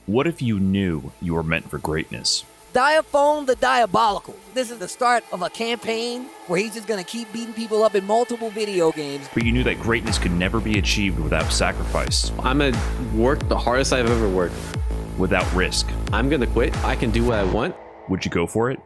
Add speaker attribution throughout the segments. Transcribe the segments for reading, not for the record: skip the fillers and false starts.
Speaker 1: What if you knew you were meant for greatness?
Speaker 2: Diaphone the Diabolical. This is the start of a campaign where he's just going to keep beating people up in multiple video games.
Speaker 1: But you knew that greatness could never be achieved without sacrifice,
Speaker 3: I'm going to work the hardest I've ever worked.
Speaker 1: without risk.
Speaker 3: I'm going to quit. I can do what I want.
Speaker 1: Would you go for it?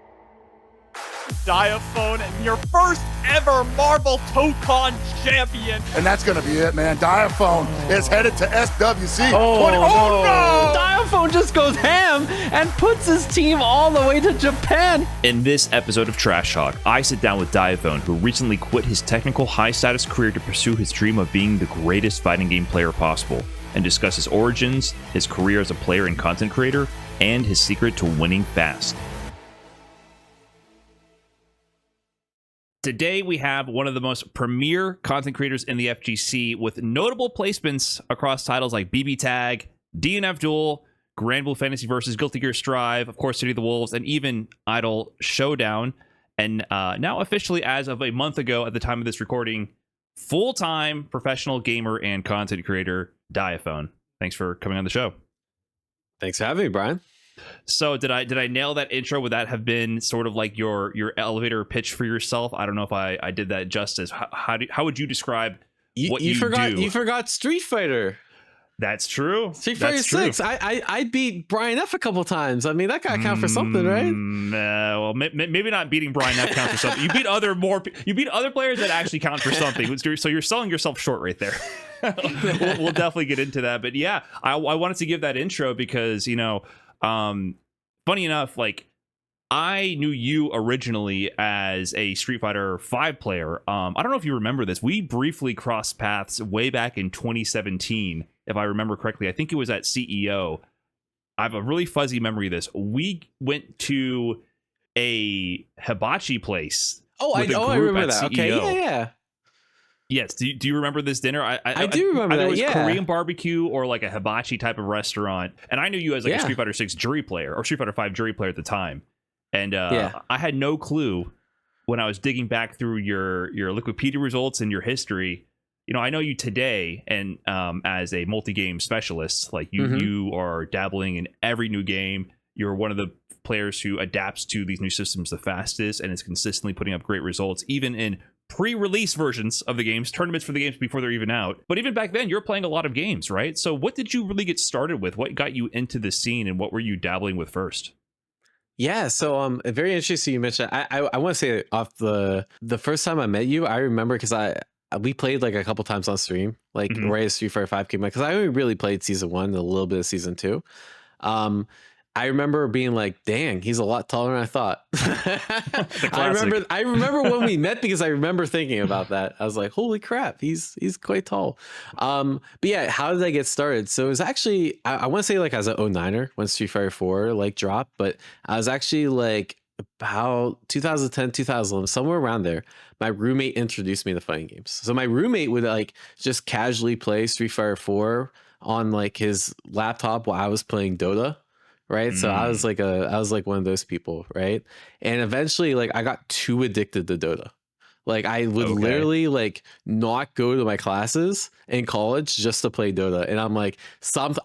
Speaker 4: Diaphone and your first ever Marvel Tokon champion.
Speaker 5: And that's going to be it, man. Diaphone is headed to SWC.
Speaker 3: Oh,
Speaker 5: no!
Speaker 3: Diaphone just goes ham and puts his team all the way to Japan.
Speaker 1: In this episode of Trash Talk, I sit down with Diaphone, who recently quit his technical high-status career to pursue his dream of being the greatest fighting game player possible, and discuss his origins, his career as a player and content creator, and his secret to winning fast. Today, we have one of the most premier content creators in the FGC with notable placements across titles like BB Tag, DNF Duel, Grand Blue Fantasy vs. Guilty Gear Strive, of course, City of the Wolves, and even Idol Showdown. And now officially, as of a month ago at the time of this recording, full-time professional gamer and content creator, Diaphone. Thanks for coming on the show.
Speaker 3: Thanks for having me, Brian.
Speaker 1: So did I nail that intro? Would that have been sort of like your elevator pitch for yourself? I don't know if I did that justice. How would you describe what you
Speaker 3: forgot
Speaker 1: do?
Speaker 3: You forgot Street Fighter.
Speaker 1: That's true.
Speaker 3: Street Fighter 6. I beat Brian F a couple times. I mean, that got count for something, right?
Speaker 1: Well, maybe not beating Brian F counts for something. You beat other players that actually count for something. So you're selling yourself short right there. we'll definitely get into that. But yeah, I wanted to give that intro because, funny enough, like I knew you originally as a Street Fighter 5 player. I don't know if you remember this. We briefly crossed paths way back in 2017, if I remember correctly. I think it was at CEO. I have a really fuzzy memory of this. We went to a hibachi place.
Speaker 3: I remember that.
Speaker 1: CEO.
Speaker 3: Okay, yeah.
Speaker 1: Yes. Do you remember this dinner?
Speaker 3: I do remember
Speaker 1: either
Speaker 3: that.
Speaker 1: It was
Speaker 3: yeah.
Speaker 1: Korean barbecue or like a hibachi type of restaurant. And I knew you as like a Street Fighter 6 jury player or Street Fighter 5 jury player at the time. And I had no clue when I was digging back through your Wikipedia results and your history. I know you today and as a multi-game specialist, like you are dabbling in every new game. You're one of the players who adapts to these new systems the fastest and is consistently putting up great results, even in pre-release versions of the games, tournaments for the games before they're even out. But even back then, you're playing a lot of games, right? So what did you really get started with? What got you into the scene and what were you dabbling with first?
Speaker 3: Yeah, so very interesting you mentioned. I want to say off the first time I met you, I remember because we played like a couple times on stream, like right as Street Fighter 5 came out, because I only really played season 1 and a little bit of season 2. I remember being like, dang, he's a lot taller than I thought. I remember when we met because I remember thinking about that. I was like, holy crap, he's quite tall. But yeah, how did I get started? So it was actually, I want to say like as an 09er when Street Fighter 4 like dropped, but I was actually like about 2010, 2011, somewhere around there. My roommate introduced me to fighting games. So my roommate would like just casually play Street Fighter 4 on like his laptop while I was playing Dota. Right. So I was like one of those people. Right. And eventually, like, I got too addicted to Dota. Like, I would literally like not go to my classes in college just to play Dota. And I'm like,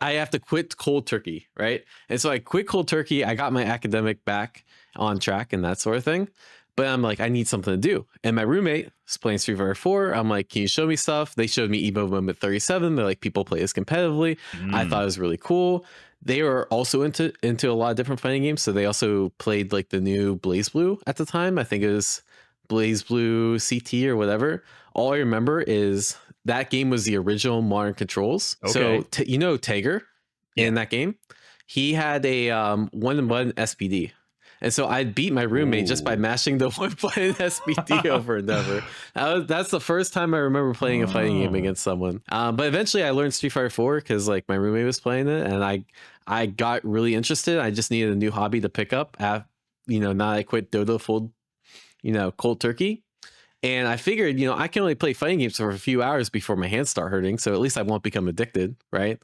Speaker 3: I have to quit cold turkey. Right. And so I quit cold turkey. I got my academic back on track and that sort of thing. But I'm like, I need something to do. And my roommate was playing Street Fighter 4. I'm like, can you show me stuff? They showed me Evo Moment 37. They're like, people play this competitively. I thought it was really cool. They were also into a lot of different fighting games. So they also played like the new Blaze Blue at the time. I think it was Blaze Blue CT or whatever. All I remember is that game was the original modern controls. So Tager in that game, he had a 1-button SPD. And so I beat my roommate just by mashing the 1-button SPD over and over. That's the first time I remember playing a fighting game against someone. But eventually I learned Street Fighter 4 because like my roommate was playing it, and I got really interested. I just needed a new hobby to pick up. Now I quit Dota full, cold turkey. And I figured, I can only play fighting games for a few hours before my hands start hurting. So at least I won't become addicted, right?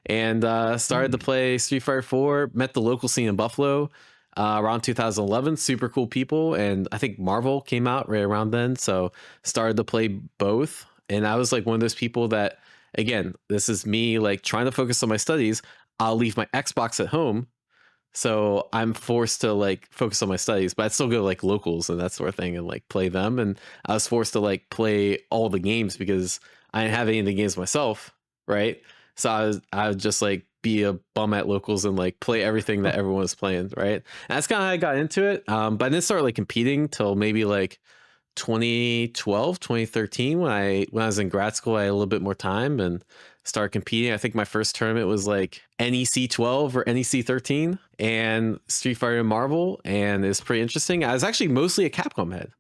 Speaker 3: And started to play Street Fighter 4, met the local scene in Buffalo. Around 2011, super cool people, and I think Marvel came out right around then, so started to play both. And I was like one of those people that, again, this is me like trying to focus on my studies. I'll leave my Xbox at home. So I'm forced to like focus on my studies, but I'd still go to like locals and that sort of thing and like play them. And I was forced to like play all the games because I didn't have any of the games myself, right? So I would just like be a bum at locals and like play everything that everyone was playing, right? And that's kind of how I got into it. But I didn't start like competing till maybe like 2012, 2013 when I was in grad school. I had a little bit more time and started competing. I think my first tournament was like NEC 12 or NEC 13 and Street Fighter and Marvel, and it's pretty interesting. I was actually mostly a Capcom head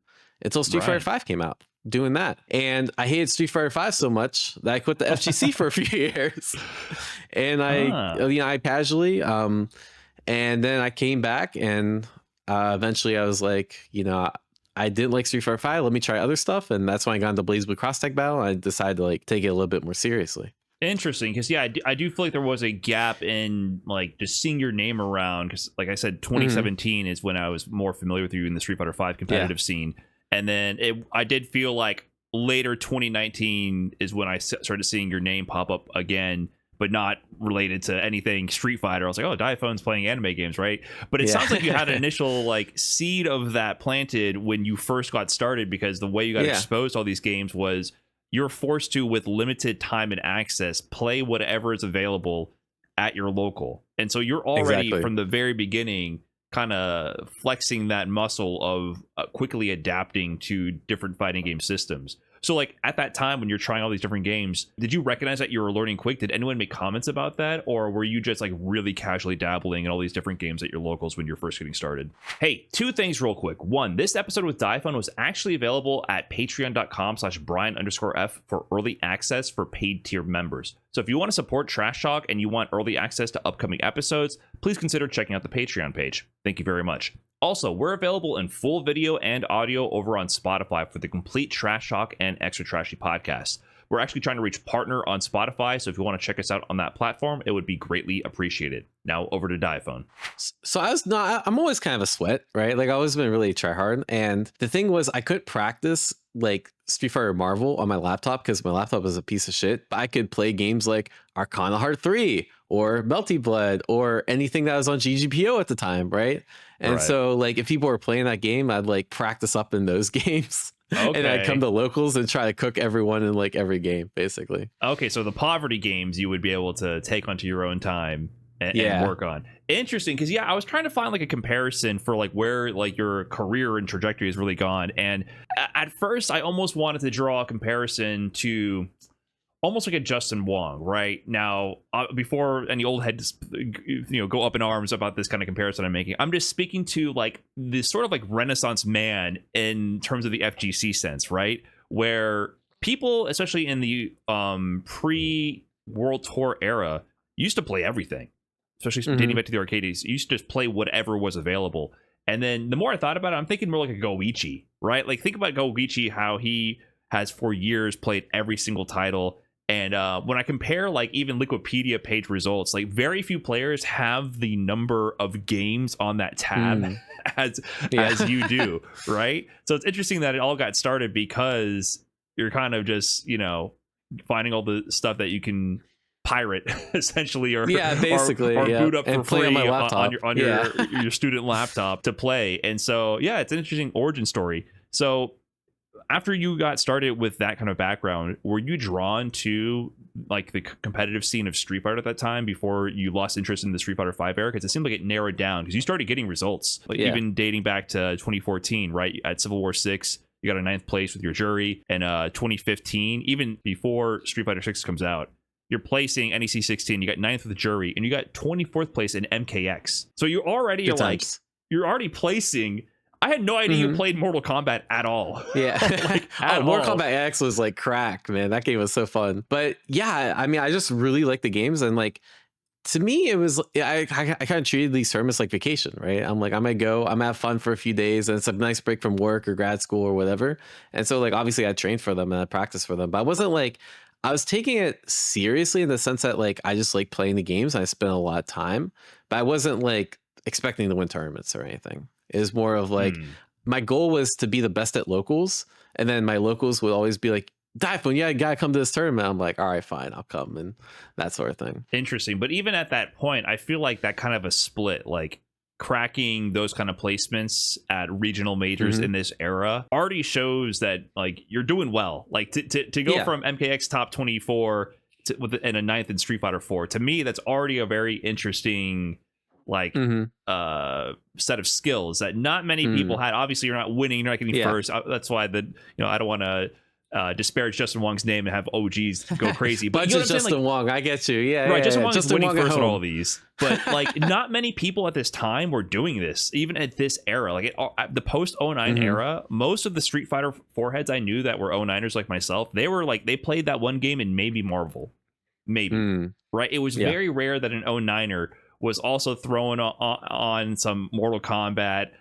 Speaker 3: until Street Fighter 5 came out, doing that. And I hated Street Fighter 5 so much that I quit the FGC for a few years. And I casually and then I came back and eventually I was like, I didn't like Street Fighter 5. Let me try other stuff. And that's when I got into BlazBlue Cross Tag Battle. I decided to like take it a little bit more seriously.
Speaker 1: Interesting, because I do feel like there was a gap in like just seeing your name around, because like I said, 2017 is when I was more familiar with you in the Street Fighter 5 competitive scene, and then I did feel like later 2019 is when I started seeing your name pop up again, but not related to anything Street Fighter. I was like, oh, Diaphone's playing anime games, right? But it sounds like you had an initial like seed of that planted when you first got started, because the way you got exposed to all these games was you're forced to, with limited time and access, play whatever is available at your local. And so you're already from the very beginning kind of flexing that muscle of quickly adapting to different fighting game systems. So like at that time when you're trying all these different games, did you recognize that you were learning quick? Did anyone make comments about that? Or were you just like really casually dabbling in all these different games at your locals when you're first getting started? Hey, two things real quick. One, this episode with Diaphone was actually available at patreon.com/Brian_F for early access for paid tier members. So if you want to support Trash Talk and you want early access to upcoming episodes, please consider checking out the Patreon page. Thank you very much. Also, we're available in full video and audio over on Spotify for the complete Trash Talk and Extra Trashy podcast. We're actually trying to reach partner on Spotify, so if you want to check us out on that platform, it would be greatly appreciated. Now over to Diaphone.
Speaker 3: So I'm always kind of a sweat, right? Like I've always been really try hard. And the thing was I could practice like Street Fighter Marvel on my laptop because my laptop was a piece of shit. But I could play games like Arcana Heart 3 or Melty Blood or anything that was on GGPO at the time, right? And so like if people were playing that game, I'd like practice up in those games. Okay. And I'd come to locals and try to cook everyone in like every game, basically.
Speaker 1: Okay, so the poverty games you would be able to take onto your own time and work on. Interesting, because I was trying to find like a comparison for like where like your career and trajectory has really gone. And at first, I almost wanted to draw a comparison to almost like a Justin Wong, right? Now, before any old heads go up in arms about this kind of comparison I'm making, I'm just speaking to like this sort of like Renaissance man in terms of the FGC sense, right? Where people, especially in the pre-World Tour era, used to play everything, especially dating back to the arcades. You used to just play whatever was available. And then the more I thought about it, I'm thinking more like a Goichi, right? Like think about Goichi, how he has for years played every single title. And when I compare like even Wikipedia page results, like very few players have the number of games on that tab as you do, right? So it's interesting that it all got started because you're kind of just, finding all the stuff that you can pirate essentially or
Speaker 3: basically
Speaker 1: or boot up
Speaker 3: and
Speaker 1: for free
Speaker 3: on my laptop
Speaker 1: on your student laptop to play. And so it's an interesting origin story. So after you got started with that kind of background, were you drawn to like the competitive scene of Street Fighter at that time before you lost interest in the Street Fighter 5 era? Because it seemed like it narrowed down because you started getting results, like even dating back to 2014, right? At Civil War 6, you got a 9th place with your jury, and 2015, even before Street Fighter 6 comes out, you're placing NEC 16, you got 9th with the jury, and you got 24th place in MKX. So you're already you're already placing. I had no idea you played Mortal Kombat at all.
Speaker 3: Yeah. Mortal Kombat X was like crack, man. That game was so fun. But I mean, I just really like the games. And like, to me, it was, I kind of treated these tournaments like vacation, right? I'm like, I'm going to go, I'm going to have fun for a few days. And it's a nice break from work or grad school or whatever. And so like, obviously I trained for them and I practiced for them. But I wasn't like, I was taking it seriously in the sense that like, I just like playing the games and I spent a lot of time. But I wasn't like expecting to win tournaments or anything. Is more of like my goal was to be the best at locals, and then my locals would always be like, Diaphone, yeah, you gotta come to this tournament. I'm like, all right, fine, I'll come, and that sort of thing.
Speaker 1: Interesting. But even at that point, I feel like that kind of a split, like cracking those kind of placements at regional majors in this era already shows that like you're doing well. Like to go from MKX top 24 and a ninth in Street Fighter 4, to me that's already a very interesting like set of skills that not many people had. Obviously you're not winning, you're not getting first. That's why I don't want to disparage Justin Wong's name and have OGs go crazy. But you know
Speaker 3: Justin Wong, I get you. Yeah,
Speaker 1: right. Justin Wong is
Speaker 3: Justin
Speaker 1: winning
Speaker 3: Wong
Speaker 1: first in all of these, but like not many people at this time were doing this. Even at this era, like the post 09 era, most of the Street Fighter 4 heads I knew that were 09ers like myself, they were like they played that one game and maybe Marvel, right. It was very rare that an 09er was also throwing on some Mortal Kombat.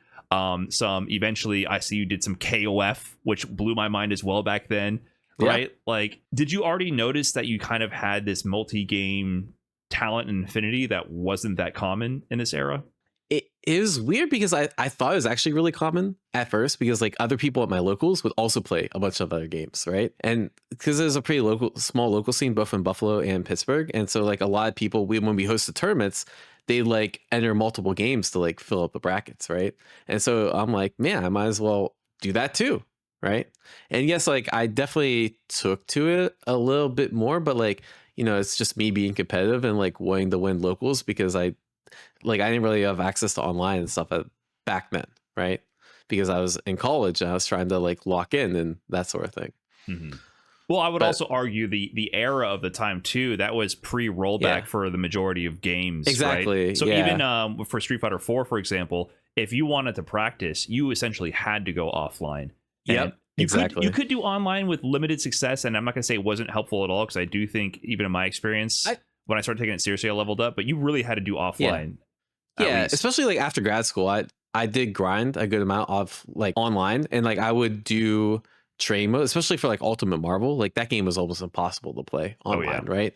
Speaker 1: Some eventually I see you did some KOF, which blew my mind as well back then, right? Like, did you already notice that you kind of had this multi-game talent and affinity that wasn't that common in this era?
Speaker 3: It is weird because I thought it was actually really common at first, because like other people at my locals would also play a bunch of other games, right? And because there's a pretty small local scene both in Buffalo and Pittsburgh, and so like a lot of people, when we hosted tournaments, they like enter multiple games to like fill up the brackets, right? And so I'm like, man, I might as well do that too, right? And yes, like I definitely took to it a little bit more, but like, you know, it's just me being competitive and like wanting to win locals, because I didn't really have access to online and stuff back then, right? Because I was in college and I was trying to like lock in and that sort of thing.
Speaker 1: Well, I would also argue the era of the time too, that was pre-rollback for the majority of games.
Speaker 3: Exactly.
Speaker 1: Right? So even for Street Fighter 4, for example, if you wanted to practice, you essentially had to go offline.
Speaker 3: Exactly.
Speaker 1: You could do online with limited success, and I'm not going to say it wasn't helpful at all, because I do think even in my experience, when I started taking it seriously, I leveled up. But you really had to do offline.
Speaker 3: Yeah, especially like after grad school, I did grind a good amount of like online, and like I would do training mode, especially for like Ultimate Marvel. Like that game was almost impossible to play online, right?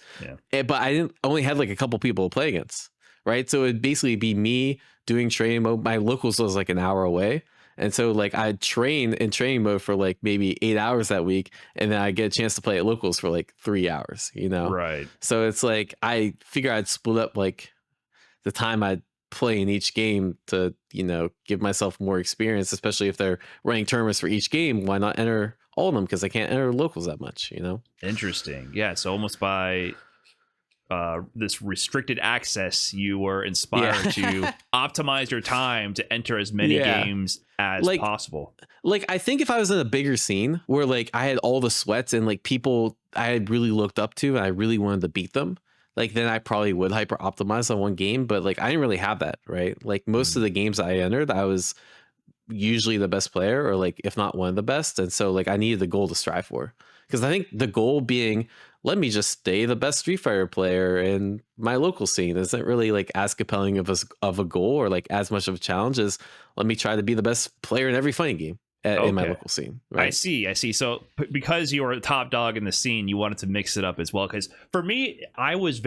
Speaker 3: But I only had like a couple people to play against, right? So it'd basically be me doing training mode. My locals was like an hour away, and so like I'd train in training mode for like maybe 8 hours that week, and then I get a chance to play at locals for like 3 hours, you know?
Speaker 1: Right.
Speaker 3: So it's like I figure I'd split up like the time I'd play in each game to, you know, give myself more experience, especially if they're running tournaments for each game. Why not enter all of them? Because I can't enter locals that much, you know?
Speaker 1: Interesting. Yeah, so almost by this restricted access, you were inspired to optimize your time to enter as many games as possible.
Speaker 3: Like, I think if I was in a bigger scene where like I had all the sweats and like people I had really looked up to and I really wanted to beat them, like then I probably would hyper optimize on one game. But like I didn't really have that, right? Like most of the games I entered, I was usually the best player, or like if not one of the best. And so like I needed the goal to strive for, because I think the goal being, let me just stay the best Street Fighter player in my local scene, isn't really like as compelling of a goal, or like as much of a challenge as let me try to be the best player in every fighting game in my local scene. Right?
Speaker 1: I see. So because you were a top dog in the scene, you wanted to mix it up as well. Because for me, I was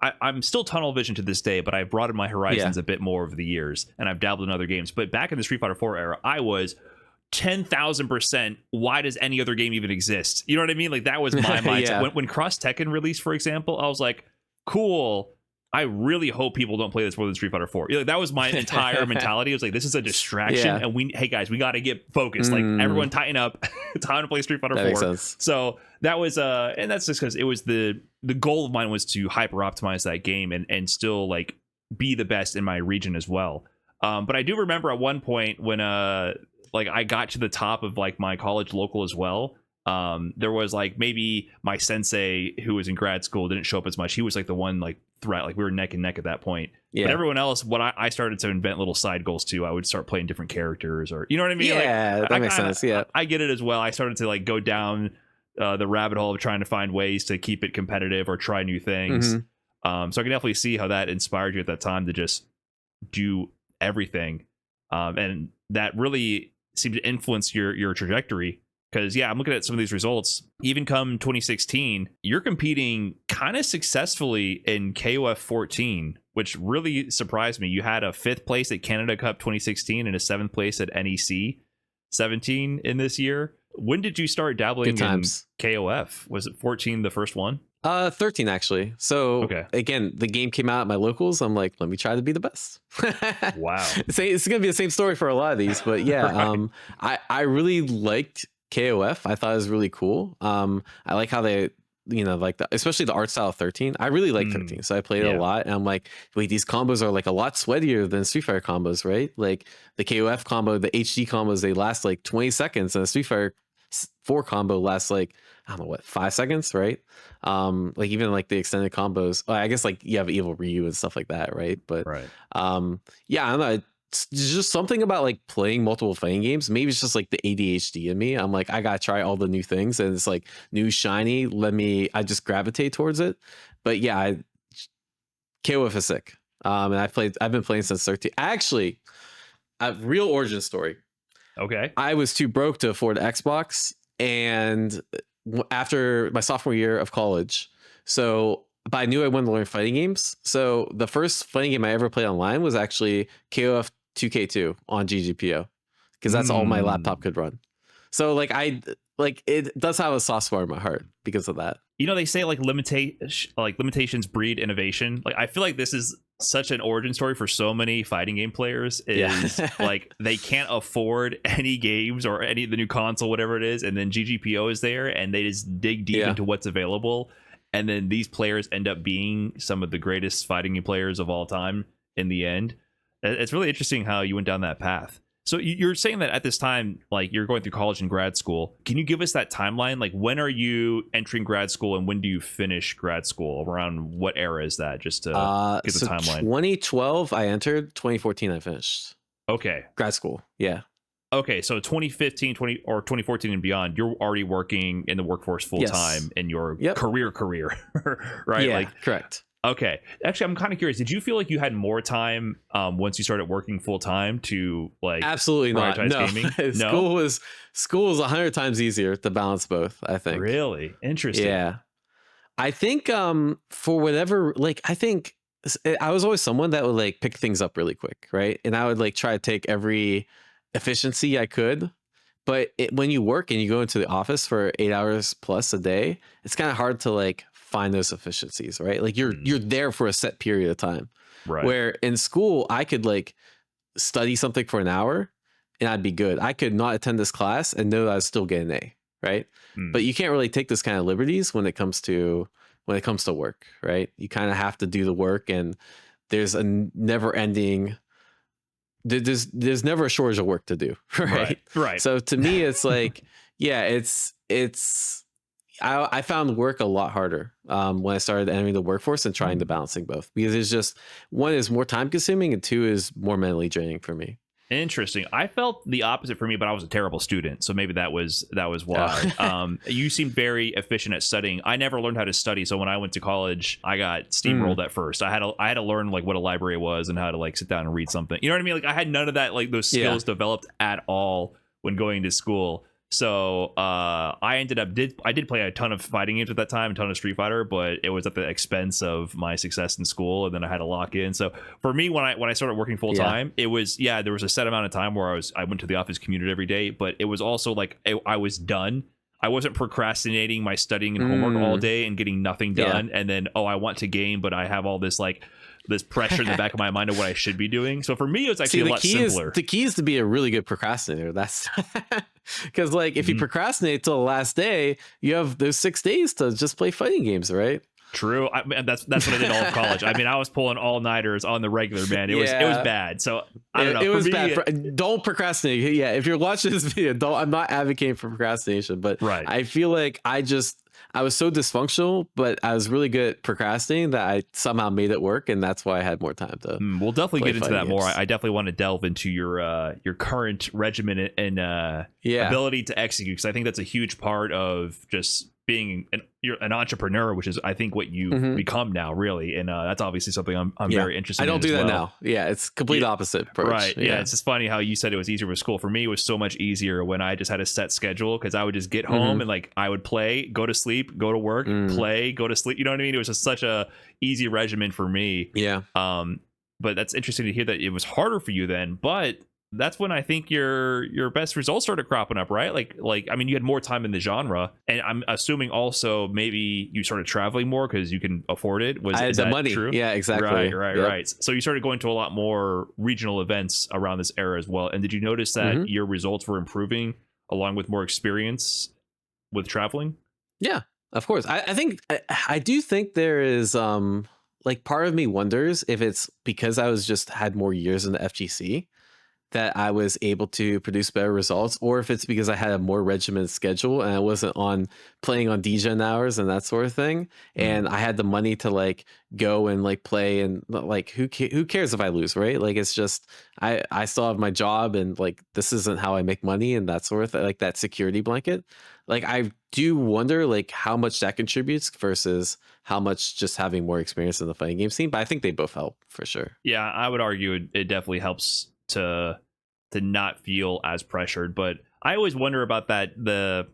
Speaker 1: I'm still tunnel vision to this day, but I've broadened my horizons a bit more over the years, and I've dabbled in other games. But back in the Street Fighter 4 era, I was 10,000%. Why does any other game even exist? You know what I mean? Like that was my mindset. When Cross Tekken released, for example, I was like, cool. I really hope people don't play this more than Street Fighter 4. Like, that was my entire mentality. It was like, this is a distraction, and hey guys, we got to get focused. Like everyone tighten up. It's time to play Street Fighter 4.
Speaker 3: Makes sense.
Speaker 1: So that was and that's just because it was the goal of mine was to hyper optimize that game and still like be the best in my region as well. But I do remember at one point when like I got to the top of like my college local as well. There was like maybe my sensei who was in grad school didn't show up as much. He was like the one like threat, like we were neck and neck at that point. But everyone else, what I started to invent little side goals too. I would start playing different characters, or you know what I mean?
Speaker 3: Yeah,
Speaker 1: like,
Speaker 3: that makes sense. Yeah,
Speaker 1: I get it as well. I started to like go down the rabbit hole of trying to find ways to keep it competitive or try new things. So I can definitely see how that inspired you at that time to just do everything, and that really seemed to influence your trajectory. Because, I'm looking at some of these results. Even come 2016, you're competing kind of successfully in KOF 14, which really surprised me. You had a 5th place at Canada Cup 2016 and a 7th place at NEC 17 in this year. when did you start dabbling in KOF? Was it 14 the first one?
Speaker 3: 13 actually. So again, the game came out at my locals. I'm like, let me try to be the best.
Speaker 1: Wow.
Speaker 3: It's gonna be the same story for a lot of these, but yeah, I really liked KOF. I thought it was really cool. I like how they, like especially the art style of 13. I really like 13, so I played it a lot. And I'm like, wait, these combos are like a lot sweatier than Street Fighter combos, right? Like the KOF combo, the HD combos, they last like 20 seconds, and the Street Fighter 4 combo lasts like, I don't know what, 5 seconds, right? Like even like the extended combos. I guess like you have Evil Ryu and stuff like that, right? But yeah, I don't know. It's just something about like playing multiple fighting games. Maybe it's just like the ADHD in me. I'm like, I gotta try all the new things, and it's like new shiny. I just gravitate towards it. But yeah, KOF is sick. And I've been playing since 13. Actually, a real origin story.
Speaker 1: Okay.
Speaker 3: I was too broke to afford an Xbox, and after my sophomore year of college, but I knew I wanted to learn fighting games. So the first fighting game I ever played online was actually KOF 2K2 on GGPO, because that's all my laptop could run. So it does have a soft spot in my heart because of that.
Speaker 1: They say like limitations breed innovation. Like I feel like this is such an origin story for so many fighting game players. Is like they can't afford any games or any of the new console, whatever it is, and then GGPO is there, and they just dig deep into what's available. And then these players end up being some of the greatest fighting game players of all time in the end. It's really interesting how you went down that path. So you're saying that at this time, like you're going through college and grad school. Can you give us that timeline? Like when are you entering grad school and when do you finish grad school? Around what era is that? Just to get the timeline. 2012
Speaker 3: I entered, 2014 I finished.
Speaker 1: Okay.
Speaker 3: Grad school. Yeah.
Speaker 1: Okay, so 2015, 2014 and beyond, you're already working in the workforce full time in your career, right?
Speaker 3: Yeah, correct.
Speaker 1: Okay. Actually, I'm kind of curious. Did you feel like you had more time once you started working full time to like
Speaker 3: absolutely not? No,
Speaker 1: gaming?
Speaker 3: School was 100 times easier to balance both, I think.
Speaker 1: Really interesting.
Speaker 3: Yeah, I think for whatever, like I think I was always someone that would like pick things up really quick, right? And I would like try to take every efficiency I could. But when you work and you go into the office for 8 hours plus a day, it's kind of hard to like find those efficiencies, right? Like you're there for a set period of time.
Speaker 1: Right.
Speaker 3: Where in school I could like study something for an hour and I'd be good. I could not attend this class and know that I'd still get an A, right? But you can't really take this kind of liberties when it comes to work, right? You kind of have to do the work, and there's a never ending. There's never a shortage of work to do,
Speaker 1: right.
Speaker 3: So to me, it's like, I found work a lot harder when I started entering the workforce and trying to balancing both, because it's just, one is more time consuming and two is more mentally draining for me.
Speaker 1: Interesting. I felt the opposite for me, but I was a terrible student, so maybe that was why. You seemed very efficient at studying. I never learned how to study, so when I went to college, I got steamrolled at first. I had to learn like what a library was and how to like sit down and read something. You know what I mean? Like I had none of that, like those skills developed at all when going to school. So I did play a ton of fighting games at that time, a ton of Street Fighter, but it was at the expense of my success in school, and then I had to lock in. So for me, when I started working full time, it was there was a set amount of time where I went to the office, commuted every day, but it was also like I was done. I wasn't procrastinating my studying and homework all day and getting nothing done, and then I want to game, but I have all this like this pressure in the back of my mind of what I should be doing. So for me, it was actually a lot simpler.
Speaker 3: The key is to be a really good procrastinator. That's because like if you procrastinate till the last day, you have those 6 days to just play fighting games, right?
Speaker 1: True. That's what I did all of college. I mean, I was pulling all-nighters on the regular, man. It was bad. So I don't know.
Speaker 3: It was bad. Don't procrastinate. Yeah, if you're watching this video, I'm not advocating for procrastination, but I feel like I was so dysfunctional, but I was really good at procrastinating that I somehow made it work, and that's why I had more time to.
Speaker 1: We'll definitely get into that more. I definitely want to delve into your current regimen and ability to execute, because I think that's a huge part of just being an entrepreneur, which is I think what you become now, really, and that's obviously something I'm very interested in.
Speaker 3: I don't do that now. Yeah, it's complete opposite approach.
Speaker 1: Right. Yeah, it's just funny how you said it was easier with school. For me, it was so much easier when I just had a set schedule, because I would just get home and like I would play, go to sleep, go to work, play, go to sleep. You know what I mean? It was just such a easy regimen for me.
Speaker 3: Yeah.
Speaker 1: But that's interesting to hear that it was harder for you then. But that's when I think your best results started cropping up, right? Like I mean, you had more time in the genre, and I'm assuming also maybe you started traveling more because you can afford it.
Speaker 3: I had
Speaker 1: is
Speaker 3: the
Speaker 1: that
Speaker 3: money.
Speaker 1: True?
Speaker 3: Yeah, exactly.
Speaker 1: Right. So you started going to a lot more regional events around this era as well. And did you notice that your results were improving along with more experience with traveling?
Speaker 3: Yeah, of course. I think I do think there is like part of me wonders if it's because I was just had more years in the FGC that I was able to produce better results, or if it's because I had a more regimented schedule and I wasn't on playing on DGen hours and that sort of thing, and I had the money to like go and like play, and like who cares if I lose, right? Like it's just I still have my job, and like this isn't how I make money and that sort of thing, like that security blanket. Like I do wonder like how much that contributes versus how much just having more experience in the fighting game scene, but I think they both help for sure.
Speaker 1: Yeah, I would argue it definitely helps to not feel as pressured. But I always wonder about that, the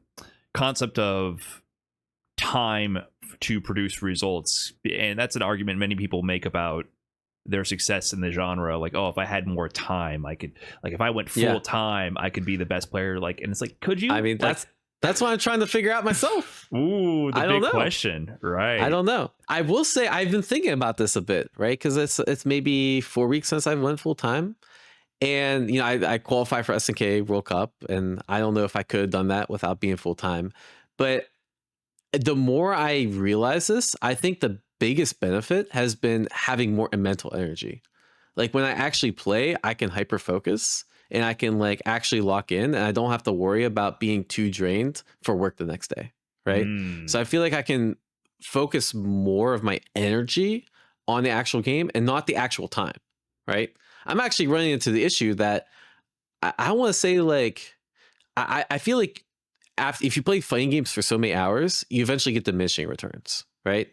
Speaker 1: concept of time to produce results, and that's an argument many people make about their success in the genre. Like, oh, if I had more time, I could, like if I went full time, I could be the best player. Like, and it's like, could you?
Speaker 3: I mean, that's what I'm trying to figure out myself.
Speaker 1: Ooh, the big question, right?
Speaker 3: I don't know. I will say I've been thinking about this a bit, right? Because it's maybe 4 weeks since I went full time, and you know I qualified for SNK World Cup, and I don't know if I could have done that without being full time. But the more I realize this, I think the biggest benefit has been having more mental energy. Like when I actually play, I can hyper focus and I can like actually lock in, and I don't have to worry about being too drained for work the next day, right? So I feel like I can focus more of my energy on the actual game and not the actual time, right? I'm actually running into the issue that I want to say like I feel like if you play fighting games for so many hours, you eventually get diminishing returns, right?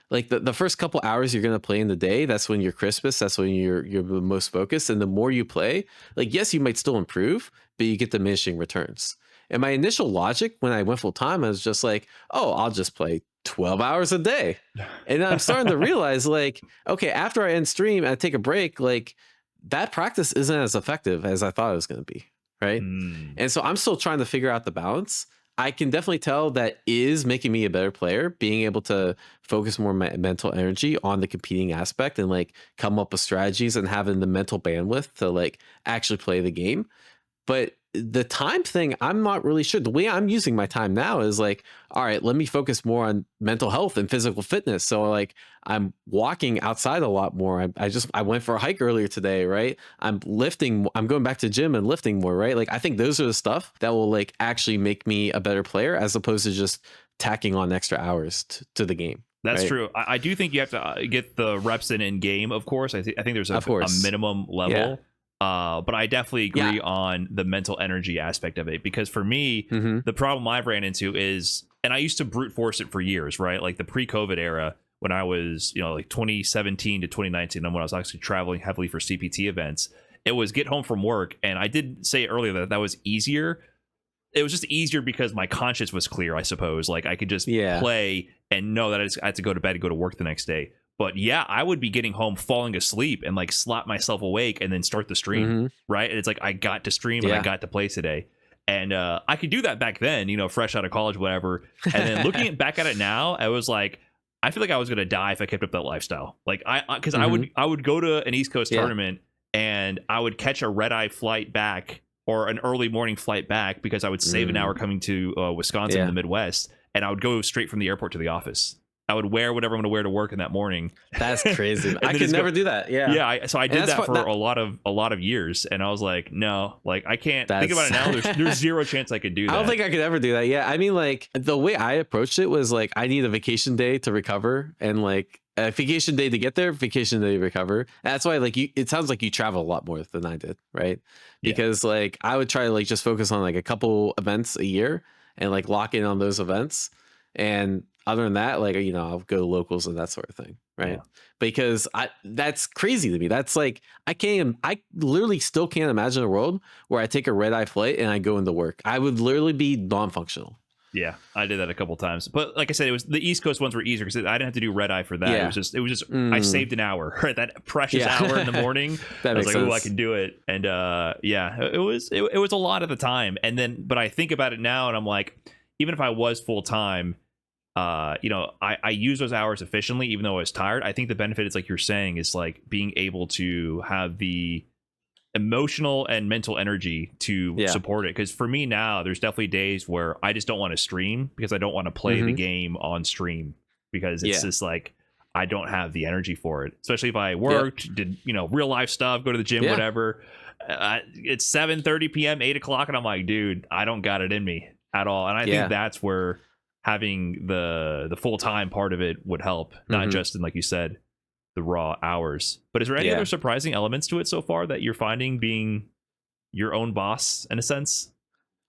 Speaker 3: Like the first couple hours you're going to play in the day, that's when you're crispest, that's when you're the most focused. And the more you play, like, yes, you might still improve, but you get diminishing returns. And my initial logic when I went full time, I was just like, oh, I'll just play 12 hours a day. And I'm starting to realize like, okay, after I end stream and I take a break, like that practice isn't as effective as I thought it was going to be, right? And so I'm still trying to figure out the balance. I can definitely tell that is making me a better player, being able to focus more mental energy on the competing aspect and like come up with strategies and having the mental bandwidth to like actually play the game. But the time thing, I'm not really sure. The way I'm using my time now is like, all right, let me focus more on mental health and physical fitness. So like I'm walking outside a lot more. I went for a hike earlier today, right? I'm lifting, I'm going back to gym and lifting more, right? Like I think those are the stuff that will like actually make me a better player as opposed to just tacking on extra hours to the game.
Speaker 1: That's
Speaker 3: right?
Speaker 1: true. I do think you have to get the reps in game, of course. I think there's a minimum level.
Speaker 3: Yeah.
Speaker 1: But I definitely agree on the mental energy aspect of it, because for me, the problem I've ran into is, and I used to brute force it for years, right? Like the pre-COVID era when I was, you know, like 2017 to 2019, and when I was actually traveling heavily for CPT events, it was get home from work. And I did say earlier that was easier. It was just easier because my conscience was clear, I suppose. Like I could just play and know that I had to go to bed and go to work the next day. But yeah, I would be getting home, falling asleep, and like slap myself awake and then start the stream, right? And it's like I got to stream and I got to play today. And I could do that back then, you know, fresh out of college, whatever. And then looking back at it now, I was like, I feel like I was gonna die if I kept up that lifestyle. Like because I would go to an East Coast tournament and I would catch a red-eye flight back or an early morning flight back because I would save an hour coming to Wisconsin in the Midwest, and I would go straight from the airport to the office. I would wear whatever I'm going to wear to work in that morning.
Speaker 3: That's crazy. I could never do that. Yeah.
Speaker 1: So I did that for a lot of years, and I was like, no, like I can't think about it now. There's zero chance I could do that.
Speaker 3: I don't think I could ever do that. Yeah. I mean, like the way I approached it was like, I need a vacation day to recover, and like a vacation day to get there, vacation day to recover. And that's why like it sounds like you travel a lot more than I did. Right. Because like I would try to like just focus on like a couple events a year and like lock in on those events. And other than that, like, you know, I'll go to locals and that sort of thing, right? Yeah. Because that's crazy to me. That's like, I literally still can't imagine a world where I take a red-eye flight and I go into work. I would literally be non-functional.
Speaker 1: Yeah, I did that a couple times, but like I said, it was the East Coast ones were easier because I didn't have to do red eye for that.
Speaker 3: Yeah.
Speaker 1: It was just I saved an hour, right? That precious hour in the morning.
Speaker 3: That
Speaker 1: I was
Speaker 3: makes
Speaker 1: like,
Speaker 3: sense.
Speaker 1: oh, I can do it, and it was a lot at the time, and then but I think about it now, and I'm like, even if I was full time, I use those hours efficiently, even though I was tired. I think the benefit is like you're saying is like being able to have the emotional and mental energy to support it, because for me now there's definitely days where I just don't want to stream because I don't want to play the game on stream because it's just like I don't have the energy for it, especially if I worked, did real life stuff, go to the gym, whatever. It's 7:30 p.m. 8 o'clock and I'm like, dude, I don't got it in me at all. And I think that's where having the full-time part of it would help, not just in, like you said, the raw hours. But is there any other surprising elements to it so far that you're finding being your own boss in a sense?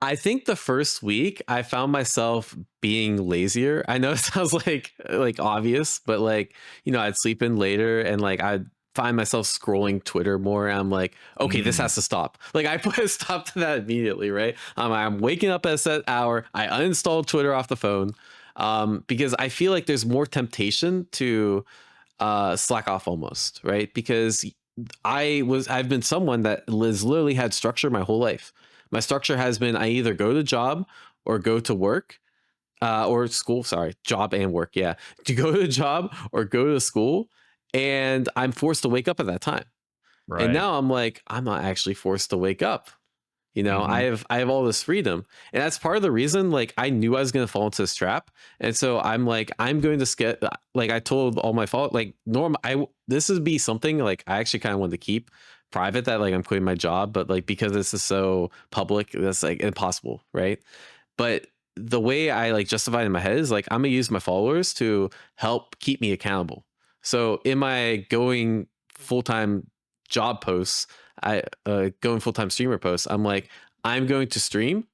Speaker 3: I think the first week I found myself being lazier. I know it sounds like obvious, but like, I'd sleep in later and like I'd find myself scrolling Twitter more. And I'm like, okay, this has to stop. Like I put a stop to that immediately, right? I'm waking up at a set hour. I uninstalled Twitter off the phone because I feel like there's more temptation to slack off almost, right? Because I've been someone that has literally had structure my whole life. My structure has been I either go to job or go to work or school. Sorry, job and work. Yeah, to go to a job or go to school, and I'm forced to wake up at that time. Right. And now I'm like, I'm not actually forced to wake up. I have all this freedom, and that's part of the reason. Like I knew I was going to fall into this trap, and so I'm like, I'm going to like I told all my this would be something like I actually kind of wanted to keep private, that like I'm quitting my job, but like because this is so public, that's like impossible, right? But the way I like justify it in my head is like I'm gonna use my followers to help keep me accountable. So in my going full-time job posts, going full-time streamer posts, I'm like, I'm going to stream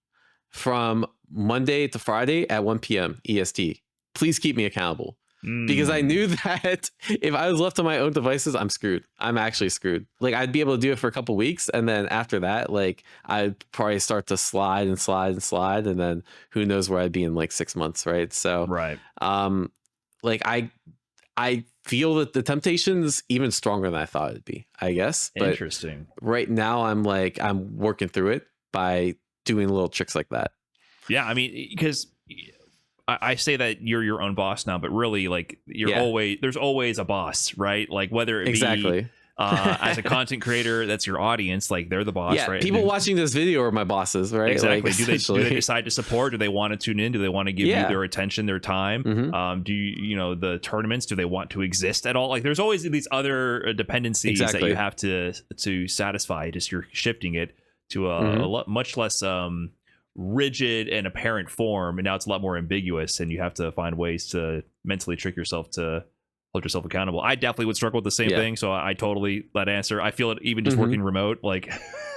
Speaker 3: from Monday to Friday at 1 p.m. EST. Please keep me accountable. Because I knew that if I was left on my own devices, I'm screwed. I'm actually screwed. Like I'd be able to do it for a couple weeks, and then after that, like I'd probably start to slide, and then who knows where I'd be in like 6 months, right? So like I feel that the temptation's even stronger than I thought it'd be, I guess. But
Speaker 1: interesting.
Speaker 3: Right now, I'm working through it by doing little tricks like that. Yeah,
Speaker 1: I mean, because I say that you're your own boss now, but really, like there's always a boss, right? Like whether it be as a content creator, that's your audience, like they're the boss, right?
Speaker 3: People watching this video are my bosses, right?
Speaker 1: Exactly. Like, do they decide to support? Do they want to tune in? Do they want to give you their attention, their time? Do you the tournaments? Do they want to exist at all? Like there's always these other dependencies that you have to satisfy. Just you're shifting it to a much less rigid and apparent form, and now it's a lot more ambiguous, and you have to find ways to mentally trick yourself to hold yourself accountable. I definitely would struggle with the same thing, so I totally that answer. I feel it even just working remote, like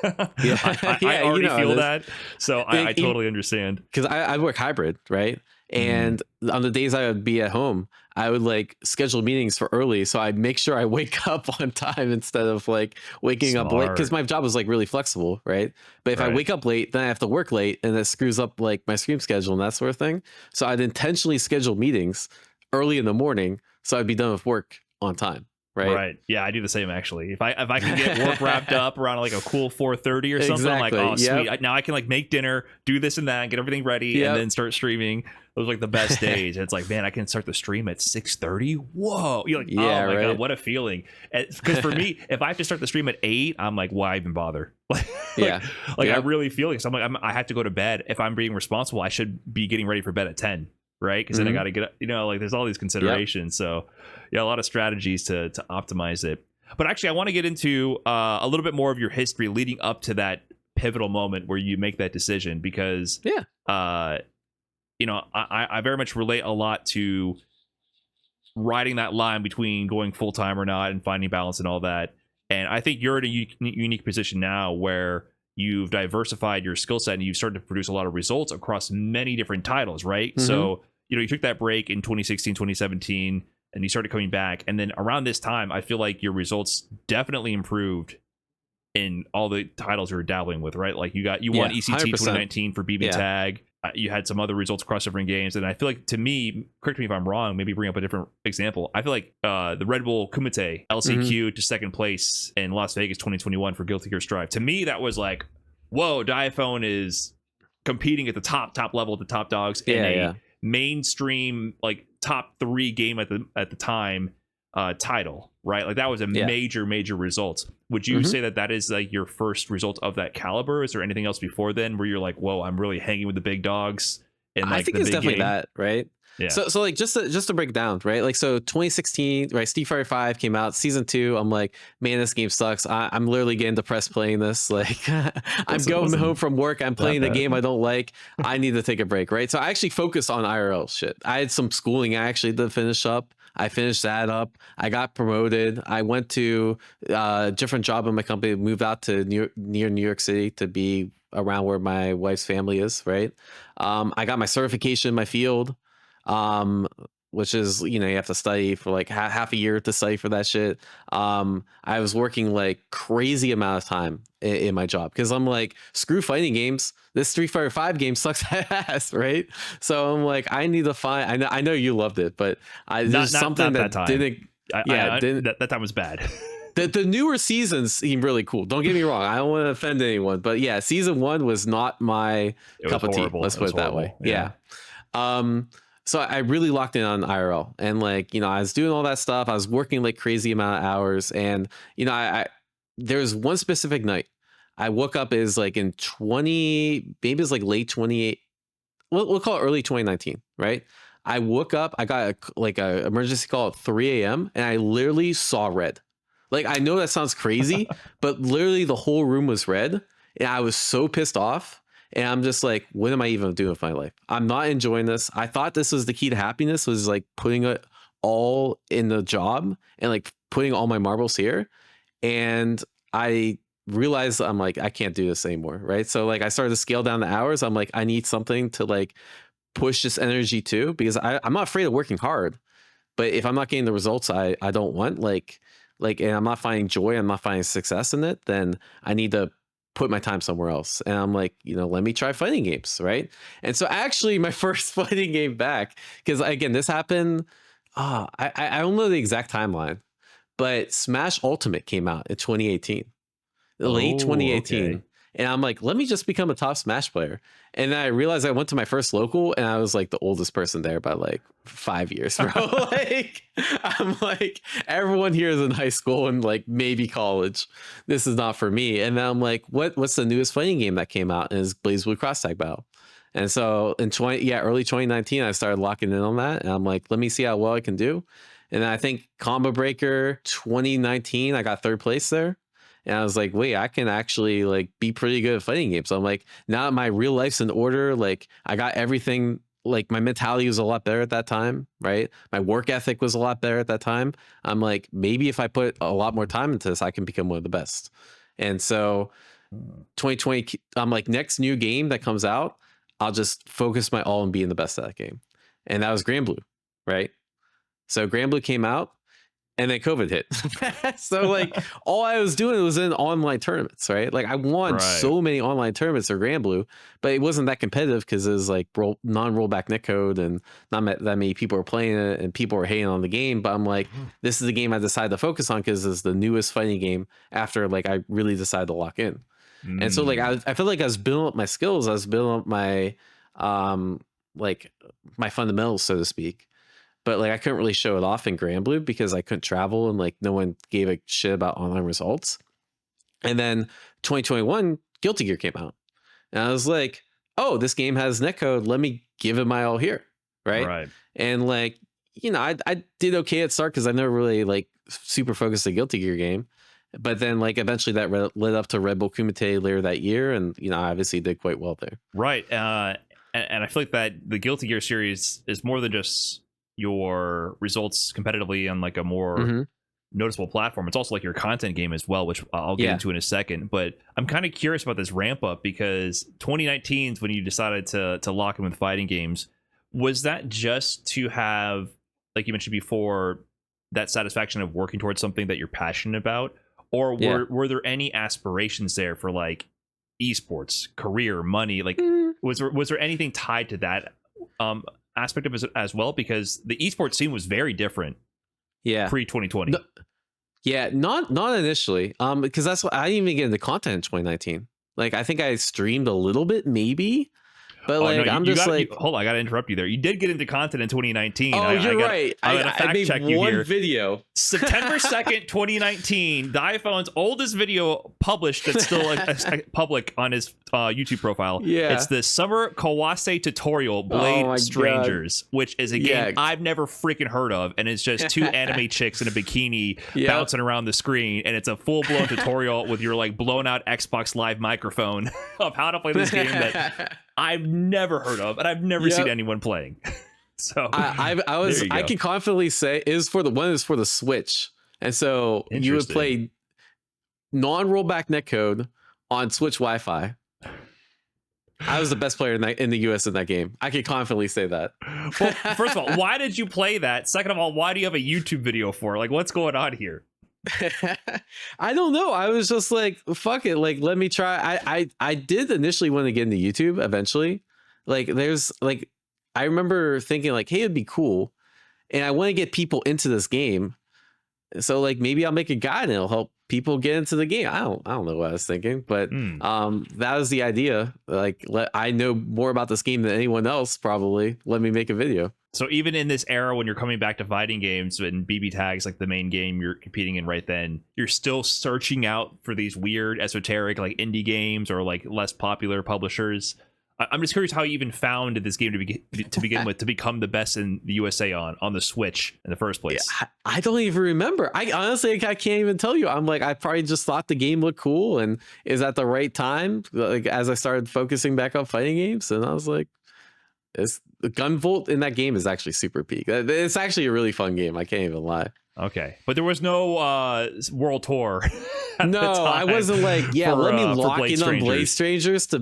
Speaker 1: I already feel that, so I totally understand,
Speaker 3: because I work hybrid, right? And on the days I would be at home, I would like schedule meetings for early, so I'd make sure I wake up on time instead of like waking up late, because my job was like really flexible, right? But if I wake up late, then I have to work late, and that screws up like my stream schedule and that sort of thing. So I'd intentionally schedule meetings early in the morning so I'd be done with work on time. Right. Yeah,
Speaker 1: I do the same actually. If I can get work wrapped up around like a cool 4:30 or something, I'm like, oh sweet. Now I can like make dinner, do this and that, and get everything ready, and then start streaming. Those are like the best days. And it's like, man, I can start the stream at 6:30. Whoa. You're like, oh my God, what a feeling. Because for me, if I have to start the stream at 8, I'm like, why even bother? I really feel like, so I'm like, I have to go to bed. If I'm being responsible, I should be getting ready for bed at 10. Right, because then I got to get, like there's all these considerations. So a lot of strategies to optimize it. But actually, I want to get into a little bit more of your history leading up to that pivotal moment where you make that decision, because I very much relate a lot to riding that line between going full time or not and finding balance and all that. And I think you're in a unique position now where you've diversified your skill set and you've started to produce a lot of results across many different titles, right? So, you took that break in 2016, 2017, and you started coming back. And then around this time, I feel like your results definitely improved in all the titles you were dabbling with, right? Like you won ECT 2019 for BB Tag. you had some other results across different games, and I feel like, to me, correct me if I'm wrong, maybe bring up a different example. I feel like the Red Bull Kumite LCQ to second place in Las Vegas 2021 for Guilty Gear Strive. To me, that was like, whoa, Diaphone is competing at the top level with the top dogs in a mainstream like top 3 game at the time title, right? Like that was a major result. Would you say that is like your first result of that caliber? Is there anything else before then where you're like, whoa, I'm really hanging with the big dogs? And like,
Speaker 3: I think it's definitely that, right?
Speaker 1: Yeah.
Speaker 3: So like just to break down, right? Like, so 2016, right? Street Fighter 5 came out, season 2. I'm like, man, this game sucks. I'm literally getting depressed playing this. Like, I'm going home from work. I'm playing the game I don't like. I need to take a break, right? So I actually focused on IRL shit. I had some schooling I actually did finish up. I finished that up. I got promoted. I went to a different job in my company, moved out to near New York City to be around where my wife's family is, right? I got my certification in my field, which is, you have to study for like half a year to study for that shit. I was working like crazy amount of time in my job because I'm like, screw fighting games. This Street Fighter 5 game sucks ass, right? So I'm like, I need to find. I know you loved it, but there's something that didn't.
Speaker 1: That time was bad.
Speaker 3: The newer seasons seem really cool. Don't get me wrong. I don't want to offend anyone, but yeah, season 1 was not my cup of tea. Let's put it that way. Yeah. So I really locked in on IRL, and like, I was doing all that stuff. I was working like crazy amount of hours, and there was one specific night I woke up is like in maybe it's like late 28. We'll call it early 2019, right? I woke up, I got a emergency call at 3 a.m. and I literally saw red. Like, I know that sounds crazy, but literally the whole room was red, and I was so pissed off. And I'm just like, what am I even doing with my life? I'm not enjoying this. I thought this was the key to happiness, was like putting it all in the job and like putting all my marbles here. And I realized, I'm like, I can't do this anymore, right? So like I started to scale down the hours. I'm like, I need something to like push this energy to, because I'm not afraid of working hard. But if I'm not getting the results I don't want, like, and I'm not finding joy, I'm not finding success in it, then I need to put my time somewhere else. And I'm like, let me try fighting games, right? And so actually my first fighting game back, because again, this happened, I don't know the exact timeline, but Smash Ultimate came out in 2018, late 2018. Okay. And I'm like, let me just become a top Smash player. And then I realized I went to my first local, and I was like the oldest person there by like 5 years, bro. Like, I'm like, everyone here is in high school and like maybe college. This is not for me. And then I'm like, what's the newest fighting game that came out? And it's BlazBlue Cross Tag Battle. And so in early 2019, I started locking in on that. And I'm like, let me see how well I can do. And then I think Combo Breaker 2019, I got 3rd place there. And I was like, wait, I can actually like be pretty good at fighting games. So I'm like, now my real life's in order. Like, I got everything. Like, my mentality was a lot better at that time, right? My work ethic was a lot better at that time. I'm like, maybe if I put a lot more time into this, I can become one of the best. And so 2020, I'm like, next new game that comes out, I'll just focus my all on being the best at that game. And that was Granblue, right? So Granblue came out, and then COVID hit. So like all I was doing was in online tournaments, right? Like I won so many online tournaments for Granblue, but it wasn't that competitive because it was like non-rollback netcode, and not that many people were playing it, and people were hating on the game. But I'm like, this is the game I decided to focus on because it's the newest fighting game after like I really decided to lock in. And so like I feel like I was building up my skills. I was building up my like my fundamentals, so to speak. But like I couldn't really show it off in Granblue because I couldn't travel, and like no one gave a shit about online results. And then 2021 Guilty Gear came out, and I was like, oh, this game has netcode, let me give it my all here, right? And like, I did okay at start because I never really like super focused a Guilty Gear game. But then like eventually that led up to Red Bull Kumite later that year, and I obviously did quite well there.
Speaker 1: Right. And I feel like that the Guilty Gear series is more than just your results competitively on like a more noticeable platform. It's also like your content game as well, which I'll get into in a second. But I'm kind of curious about this ramp up, because 2019 is when you decided to lock in with fighting games. Was that just to have, like you mentioned before, that satisfaction of working towards something that you're passionate about? Or were there any aspirations there for like esports career money? Like, was there anything tied to that aspect of it as well? Because the esports scene was very different.
Speaker 3: Yeah.
Speaker 1: Pre 2020.
Speaker 3: No, yeah, not initially. Because that's what I didn't even get into content in 2019. Like, I think I streamed a little bit, maybe. But
Speaker 1: hold on, I gotta interrupt you there. You did get into content in 2019.
Speaker 3: Oh, you're right.
Speaker 1: I
Speaker 3: made one video.
Speaker 1: September 2nd, 2019. Diaphone's oldest video published that's still public on his YouTube profile.
Speaker 3: Yeah.
Speaker 1: It's the Summer Kawase tutorial Blade Strangers, which is a game I've never freaking heard of. And it's just two anime chicks in a bikini bouncing around the screen. And it's a full-blown tutorial with your like blown out Xbox Live microphone of how to play this game that I've never heard of, and I've never seen anyone playing. So
Speaker 3: I can confidently say is for the Switch, and so you would play non-rollback netcode on Switch Wi-Fi. I was the best player in the US in that game. I can confidently say that.
Speaker 1: Well, first of all, why did you play that? Second of all, why do you have a YouTube video for? Like, what's going on here?
Speaker 3: I don't know. I was just like, fuck it. Like, let me try. I did initially want to get into YouTube eventually. Like, there's like, I remember thinking like, hey, it'd be cool. And I want to get people into this game. So like, maybe I'll make a guide and it'll help people get into the game. I don't know what I was thinking, but that was the idea. Like, I know more about this game than anyone else probably. Let me make a video.
Speaker 1: So even in this era when you're coming back to fighting games and BB Tag's like the main game you're competing in right then, you're still searching out for these weird esoteric like indie games or like less popular publishers. I'm just curious how you even found this game to begin with, to become the best in the USA on the Switch in the first place.
Speaker 3: Yeah, I don't even remember. I honestly, I can't even tell you. I'm like, I probably just thought the game looked cool and is at the right time. Like as I started focusing back on fighting games, and I was like, the gunvolt in that game is actually super peak. It's actually a really fun game. I can't even lie.
Speaker 1: Okay, but there was no world tour.
Speaker 3: No, I wasn't like, let me lock in on Blade Strangers to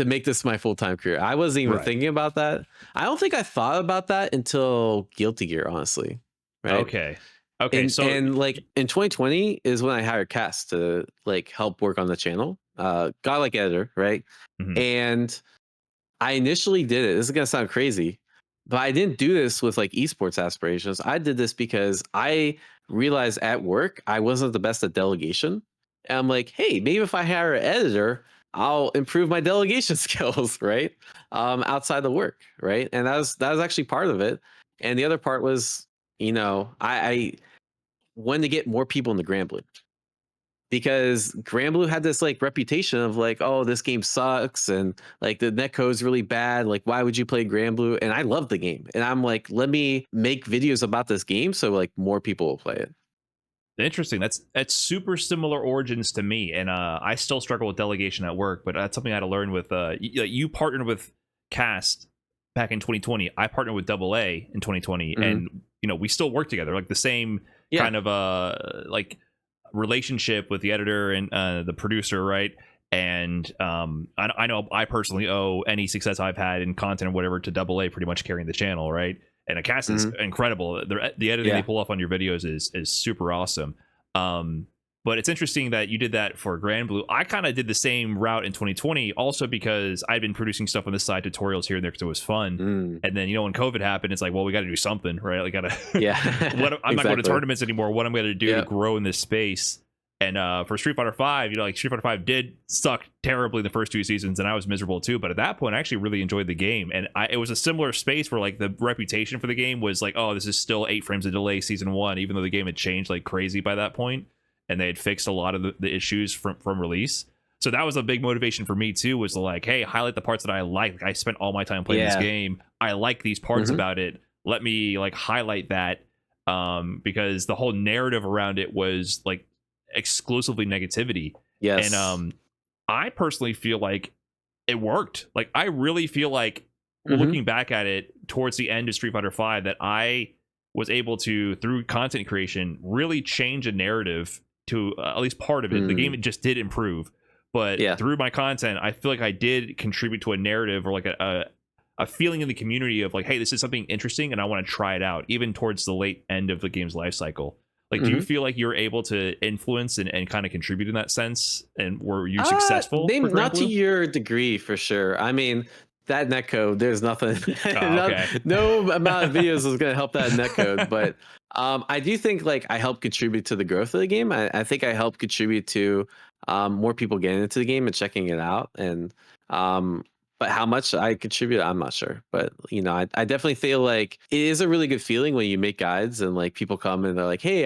Speaker 3: make this my full-time career. I wasn't even thinking about that. I don't think I thought about that until Guilty Gear, honestly. Right?
Speaker 1: Okay.
Speaker 3: And like in 2020 is when I hired Cass to like help work on the channel. Got like editor, right? Mm-hmm. And I initially did it. This is gonna sound crazy, but I didn't do this with like esports aspirations. I did this because I realized at work I wasn't the best at delegation. And I'm like, hey, maybe if I hire an editor, I'll improve my delegation skills, right? Outside the work, right? And that was actually part of it. And the other part was, I wanted to get more people into Granblue. Because Granblue had this like reputation of like, oh, this game sucks and like the netcode is really bad. Like, why would you play Granblue? And I love the game. And I'm like, let me make videos about this game so like more people will play it.
Speaker 1: Interesting. That's super similar origins to me. And I still struggle with delegation at work, but that's something I had to learn with you partnered with Cast back in 2020. I partnered with AA in 2020. Mm-hmm. And we still work together, like the same kind of like relationship with the editor and the producer, right? And I know I personally owe any success I've had in content or whatever to AA pretty much carrying the channel, right? And a cast is incredible. The editing they pull off on your videos is super awesome. But it's interesting that you did that for Granblue. I kind of did the same route in 2020, also because I'd been producing stuff on this side, tutorials here and there because it was fun. And then when COVID happened, it's like, well, we got to do something, right? Like, gotta I'm not going to tournaments anymore. What I'm going to do to grow in this space. And for Street Fighter 5, like Street Fighter 5 did suck terribly the first 2 seasons, and I was miserable too. But at that point, I actually really enjoyed the game, and it was a similar space where like the reputation for the game was like, oh, this is still 8 frames of delay season 1, even though the game had changed like crazy by that point, and they had fixed a lot of the issues from release. So that was a big motivation for me too, was to like, hey, highlight the parts that I like. I spent all my time playing this game. I like these parts about it. Let me like highlight that, because the whole narrative around it was like exclusively negativity. Yes. And I personally feel like it worked. Like, I really feel like looking back at it towards the end of Street Fighter 5 that I was able to, through content creation, really change a narrative to at least part of it. The game just did improve, but through my content, I feel like I did contribute to a narrative or like a feeling in the community of like, hey, this is something interesting and I want to try it out, even towards the late end of the game's life cycle. Like, do you feel like you're able to influence and kind of contribute in that sense? And were you successful?
Speaker 3: Not to your degree, for sure. I mean, that netcode, there's nothing. No amount of videos is going to help that netcode. But I do think like I help contribute to the growth of the game. I think I help contribute to more people getting into the game and checking it out. And but how much I contribute, I'm not sure. But you know, I definitely feel like it is a really good feeling when you make guides and like people come and they're like, hey,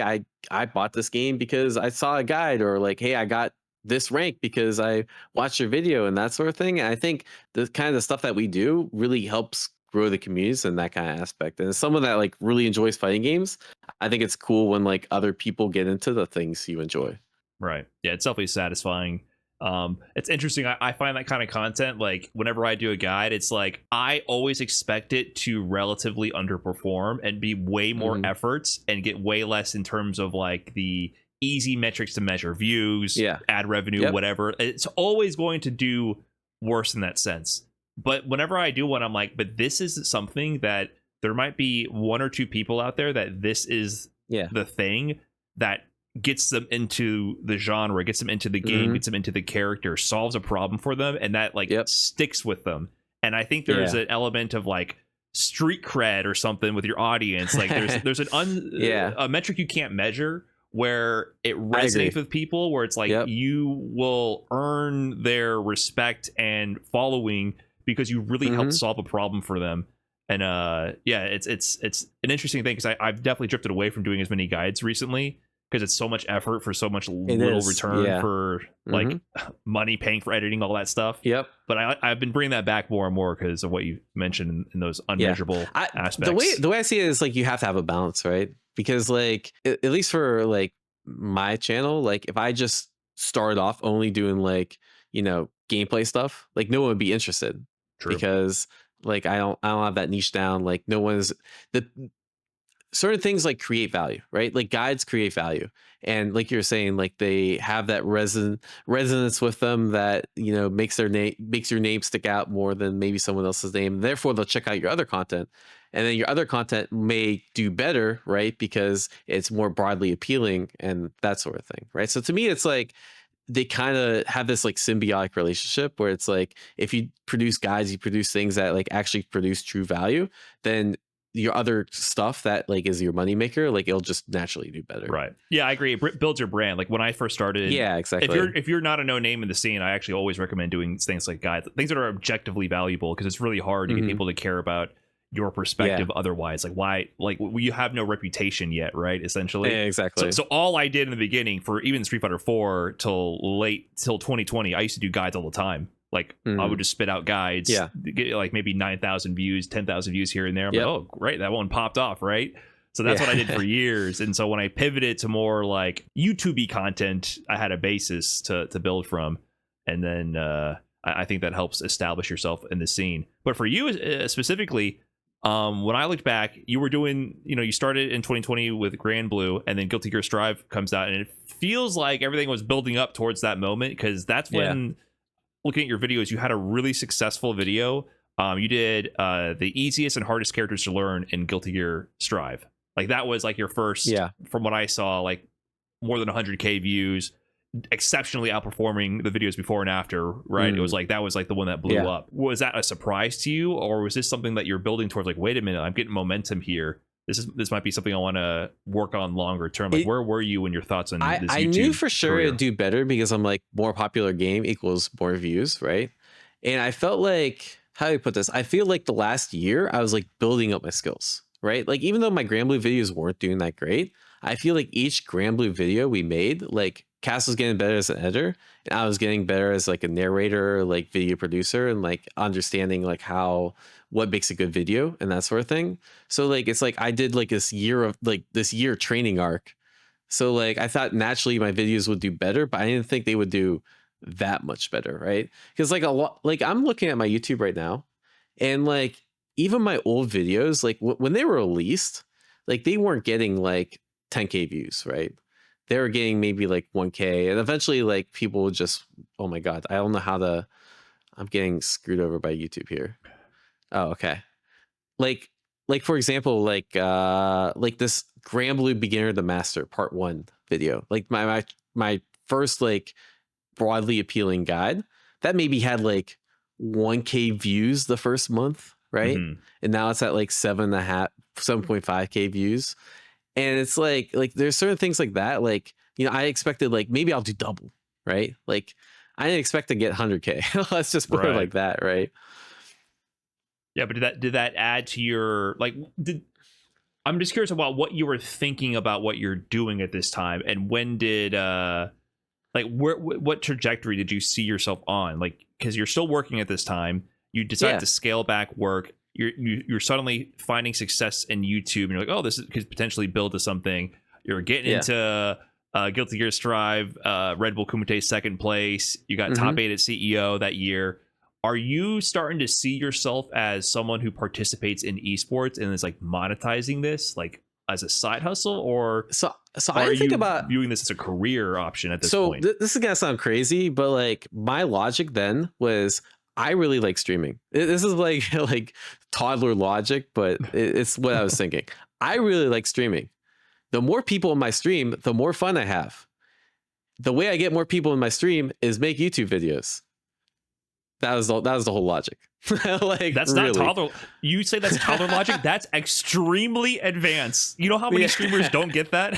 Speaker 3: I bought this game because I saw a guide, or like, hey, I got this rank because I watched your video and that sort of thing. And I think the kind of stuff that we do really helps grow the communities and that kind of aspect. And as someone that like really enjoys fighting games, I think it's cool when like other people get into the things you enjoy.
Speaker 1: Right. Yeah, it's definitely satisfying. It's interesting. I find that kind of content, like whenever I do a guide, it's like I always expect it to relatively underperform and be way more efforts and get way less in terms of like the easy metrics to measure, views, ad revenue, whatever. It's always going to do worse in that sense. But whenever I do one, I'm like, but this is something that there might be one or two people out there that this is the thing that gets them into the genre, gets them into the game, gets them into the character, solves a problem for them, and that like sticks with them. And I think there's an element of like street cred or something with your audience. Like there's a metric you can't measure where it resonates with people, where it's like you will earn their respect and following because you really helped solve a problem for them. And it's an interesting thing because I've definitely drifted away from doing as many guides recently, because it's so much effort for so much little return for like money, paying for editing, all that stuff. But I've been bringing that back more and more because of what you mentioned in those unmeasurable aspects.
Speaker 3: The way I see it is like you have to have a balance, right? Because like at least for like my channel, like if I just started off only doing like, you know, gameplay stuff, like no one would be interested. True. Because like I don't have that niche down. Like no one's certain things like create value, right? Like guides create value, and like you're saying, like they have that resonance with them that, you know, makes your name stick out more than maybe someone else's name. Therefore, they'll check out your other content, and then your other content may do better, right? Because it's more broadly appealing and that sort of thing, right? So to me, it's like they kind of have this like symbiotic relationship where it's like if you produce guides, you produce things that like actually produce true value, then your other stuff that like is your moneymaker, like it'll just naturally do better.
Speaker 1: Right. Yeah, I agree. It builds your brand. Like when I first started.
Speaker 3: Yeah, exactly.
Speaker 1: If you're not a no name in the scene, I actually always recommend doing things like guides, things that are objectively valuable, because it's really hard to get people to care about your perspective otherwise. Like why, like you have no reputation yet, right? Essentially.
Speaker 3: Yeah, exactly.
Speaker 1: So all I did in the beginning for even Street Fighter 4 till 2020, I used to do guides all the time. Like I would just spit out guides, get like maybe 9,000 views, 10,000 views here and there. I'm like, oh, great, that one popped off, right? So that's what I did for years. And so when I pivoted to more like YouTube-y content, I had a basis to build from. And then I think that helps establish yourself in the scene. But for you specifically, when I looked back, you were doing, you know, you started in 2020 with Grand Blue, and then Guilty Gear Strive comes out, and it feels like everything was building up towards that moment, because that's when... Looking at your videos, you had a really successful video. You did the easiest and hardest characters to learn in Guilty Gear Strive. Like that was like your first, from what I saw, like more than 100K views, exceptionally outperforming the videos before and after, right? It was like, that was like the one that blew up. Was that a surprise to you, or was this something that you're building towards? Like, wait a minute, I'm getting momentum here. This might be something I want to work on longer term. Like, where were you in your thoughts on this YouTube
Speaker 3: I knew for sure
Speaker 1: career?
Speaker 3: It'd do better, because I'm like, more popular game equals more views, right? And I felt like, how do I put this? I feel like the last year I was like building up my skills, right? Like even though my Grand Blue videos weren't doing that great, I feel like each Grand Blue video we made, like Cass was getting better as an editor, and I was getting better as like a narrator, like video producer, and like understanding like what makes a good video and that sort of thing. So like it's like I did like this year training arc. So like I thought naturally my videos would do better, but I didn't think they would do that much better, right? Because like a lot, like I'm looking at my YouTube right now, and like even my old videos, like when they were released, like they weren't getting like 10K views, right? They were getting maybe like 1K, and eventually like people would just, oh my God, I don't know how to, I'm getting screwed over by YouTube here. Oh, okay. Like like for example, like this Grand Blue Beginner to Master Part 1 video, like my first like broadly appealing guide that maybe had like 1K views the first month, right? And now it's at like 7.5K views. And it's like there's certain things like that, like, you know, I expected like maybe I'll do double, right? Like I didn't expect to get 100K. Let's just put it like that, right?
Speaker 1: Yeah, but did that add to your, like, I'm just curious about what you were thinking about what you're doing at this time, and when did like what trajectory did you see yourself on? Like, because you're still working at this time, you decided to scale back work. You're suddenly finding success in YouTube, and you're like, oh, this could potentially build to something. You're getting into Guilty Gear Strive, Red Bull Kumite second place. You got top 8 at CEO that year. Are you starting to see yourself as someone who participates in esports and is like monetizing this like as a side hustle, or
Speaker 3: so I think about
Speaker 1: viewing this as a career option at this point?
Speaker 3: So this is gonna sound crazy, but like my logic then was I really like streaming. This is like toddler logic, but it's what I was thinking. I really like streaming. The more people in my stream, the more fun I have. The way I get more people in my stream is make YouTube videos. That was the whole logic. Like,
Speaker 1: that's really not toddler. You say that's toddler logic? That's extremely advanced. You know how many streamers don't get that?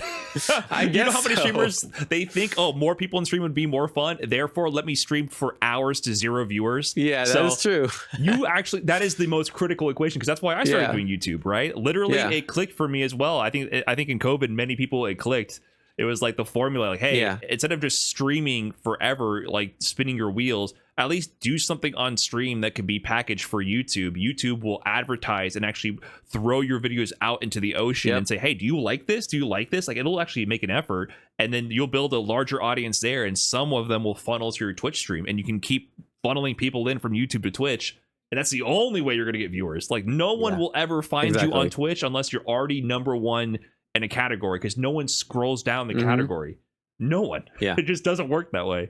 Speaker 3: I guess
Speaker 1: you know how many
Speaker 3: so.
Speaker 1: streamers they think, oh, more people in stream would be more fun, therefore let me stream for hours to 0 viewers.
Speaker 3: Yeah, that is true.
Speaker 1: You actually, that is the most critical equation, because that's why I started doing YouTube, right? Literally, it clicked for me as well. I think in COVID, many people it clicked. It was like the formula, like, hey, instead of just streaming forever, like spinning your wheels, at least do something on stream that can be packaged for YouTube. YouTube will advertise and actually throw your videos out into the ocean and say, hey, do you like this? Do you like this? Like, it'll actually make an effort, and then you'll build a larger audience there, and some of them will funnel to your Twitch stream, and you can keep funneling people in from YouTube to Twitch. And that's the only way you're going to get viewers. Like, no one will ever find you on Twitch unless you're already #1 in a category, because no one scrolls down the category. No one. Yeah. It just doesn't work that way.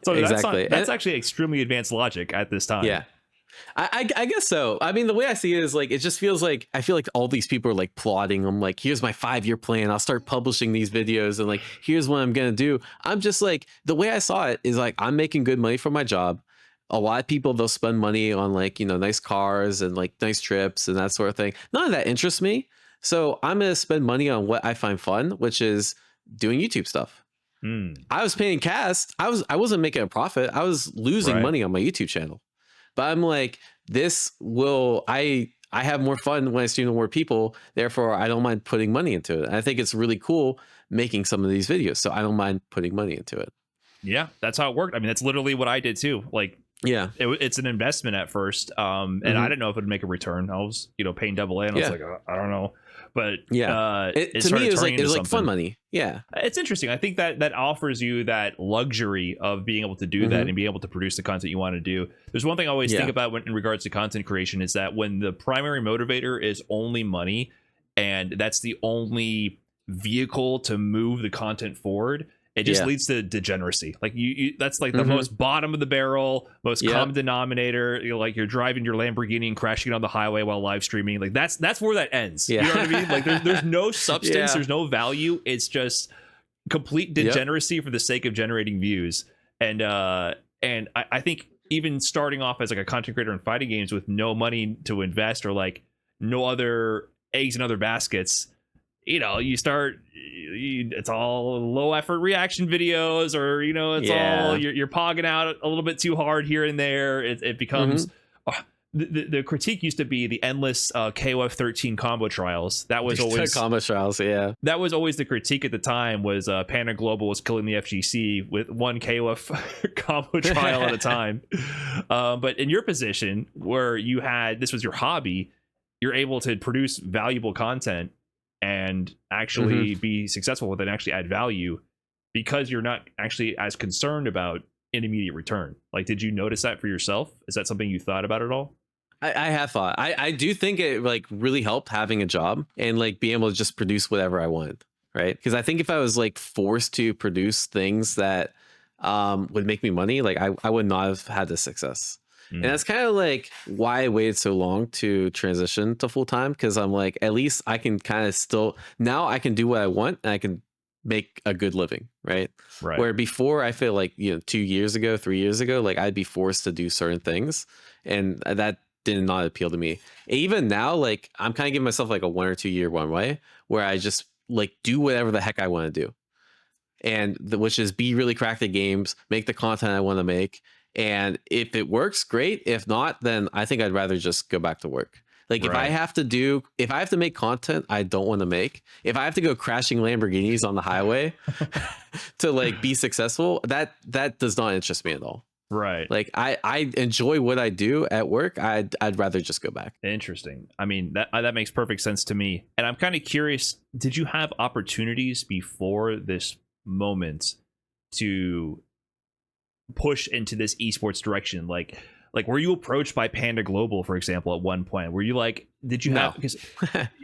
Speaker 1: So that's actually extremely advanced logic at this time.
Speaker 3: Yeah. I guess so. I mean, the way I see it is like, it just feels like, I feel like all these people are like plotting. I'm like, here's my 5-year plan. I'll start publishing these videos, and like, here's what I'm going to do. I'm just like, the way I saw it is like, I'm making good money for my job. A lot of people, they'll spend money on like, you know, nice cars and like nice trips and that sort of thing. None of that interests me. So I'm going to spend money on what I find fun, which is doing YouTube stuff. I was paying cast. I wasn't making a profit. I was losing money on my YouTube channel. But I'm like, I have more fun when I stream to more people. Therefore, I don't mind putting money into it. And I think it's really cool making some of these videos. So I don't mind putting money into it. Yeah,
Speaker 1: that's how it worked. I mean, that's literally what I did too. Like, it's an investment at first. And I didn't know if it would make a return. I was, paying AA, and I was like, I don't know. But
Speaker 3: to me, it was like fun money. Yeah,
Speaker 1: it's interesting. I think that offers you that luxury of being able to do that and being able to produce the content you want to do. There's one thing I always think about in regards to content creation, is that when the primary motivator is only money, and that's the only vehicle to move the content forward, it just leads to degeneracy. Like that's like the most bottom of the barrel, most common denominator. You're driving your Lamborghini and crashing it on the highway while live streaming. Like that's where that ends. You know what I mean? Like there's no substance, there's no value. It's just complete degeneracy for the sake of generating views. And I think even starting off as like a content creator in fighting games with no money to invest, or like no other eggs in other baskets, it's all low effort reaction videos, or it's all you're pogging out a little bit too hard here and there. It becomes the critique used to be the endless KOF 13 combo trials. That was always
Speaker 3: combo trials.
Speaker 1: That was always the critique at the time, was Panda Global was killing the FGC with one KOF combo trial at a time. But in your position, where this was your hobby, you're able to produce valuable content and actually be successful with it and actually add value, because you're not actually as concerned about an immediate return. Like, did you notice that for yourself? Is that something you thought about at all?
Speaker 3: I have thought. I do think it like really helped having a job and like being able to just produce whatever I wanted, right? Because I think if I was like forced to produce things that would make me money, like I would not have had the success. And that's kind of like why I waited so long to transition to full time, because I'm like, at least I can kind of still, now I can do what I want and I can make a good living, right? Where before I feel like, 2 years ago, 3 years ago, like I'd be forced to do certain things, and that did not appeal to me. Even now, like I'm kind of giving myself like a 1 or 2 year runway where I just like do whatever the heck I want to do, and which is be really cracked at games, make the content I want to make. And if it works, great. If not, then I think I'd rather just go back to work. Like if I have to make content I don't want to make, if I have to go crashing Lamborghinis on the highway to like be successful, that does not interest me at all.
Speaker 1: Right.
Speaker 3: Like I enjoy what I do at work. I'd rather just go back.
Speaker 1: Interesting. I mean, that makes perfect sense to me. And I'm kind of curious, did you have opportunities before this moment to push into this esports direction? Like were you approached by Panda Global, for example, at one point? Were you like, did you have, because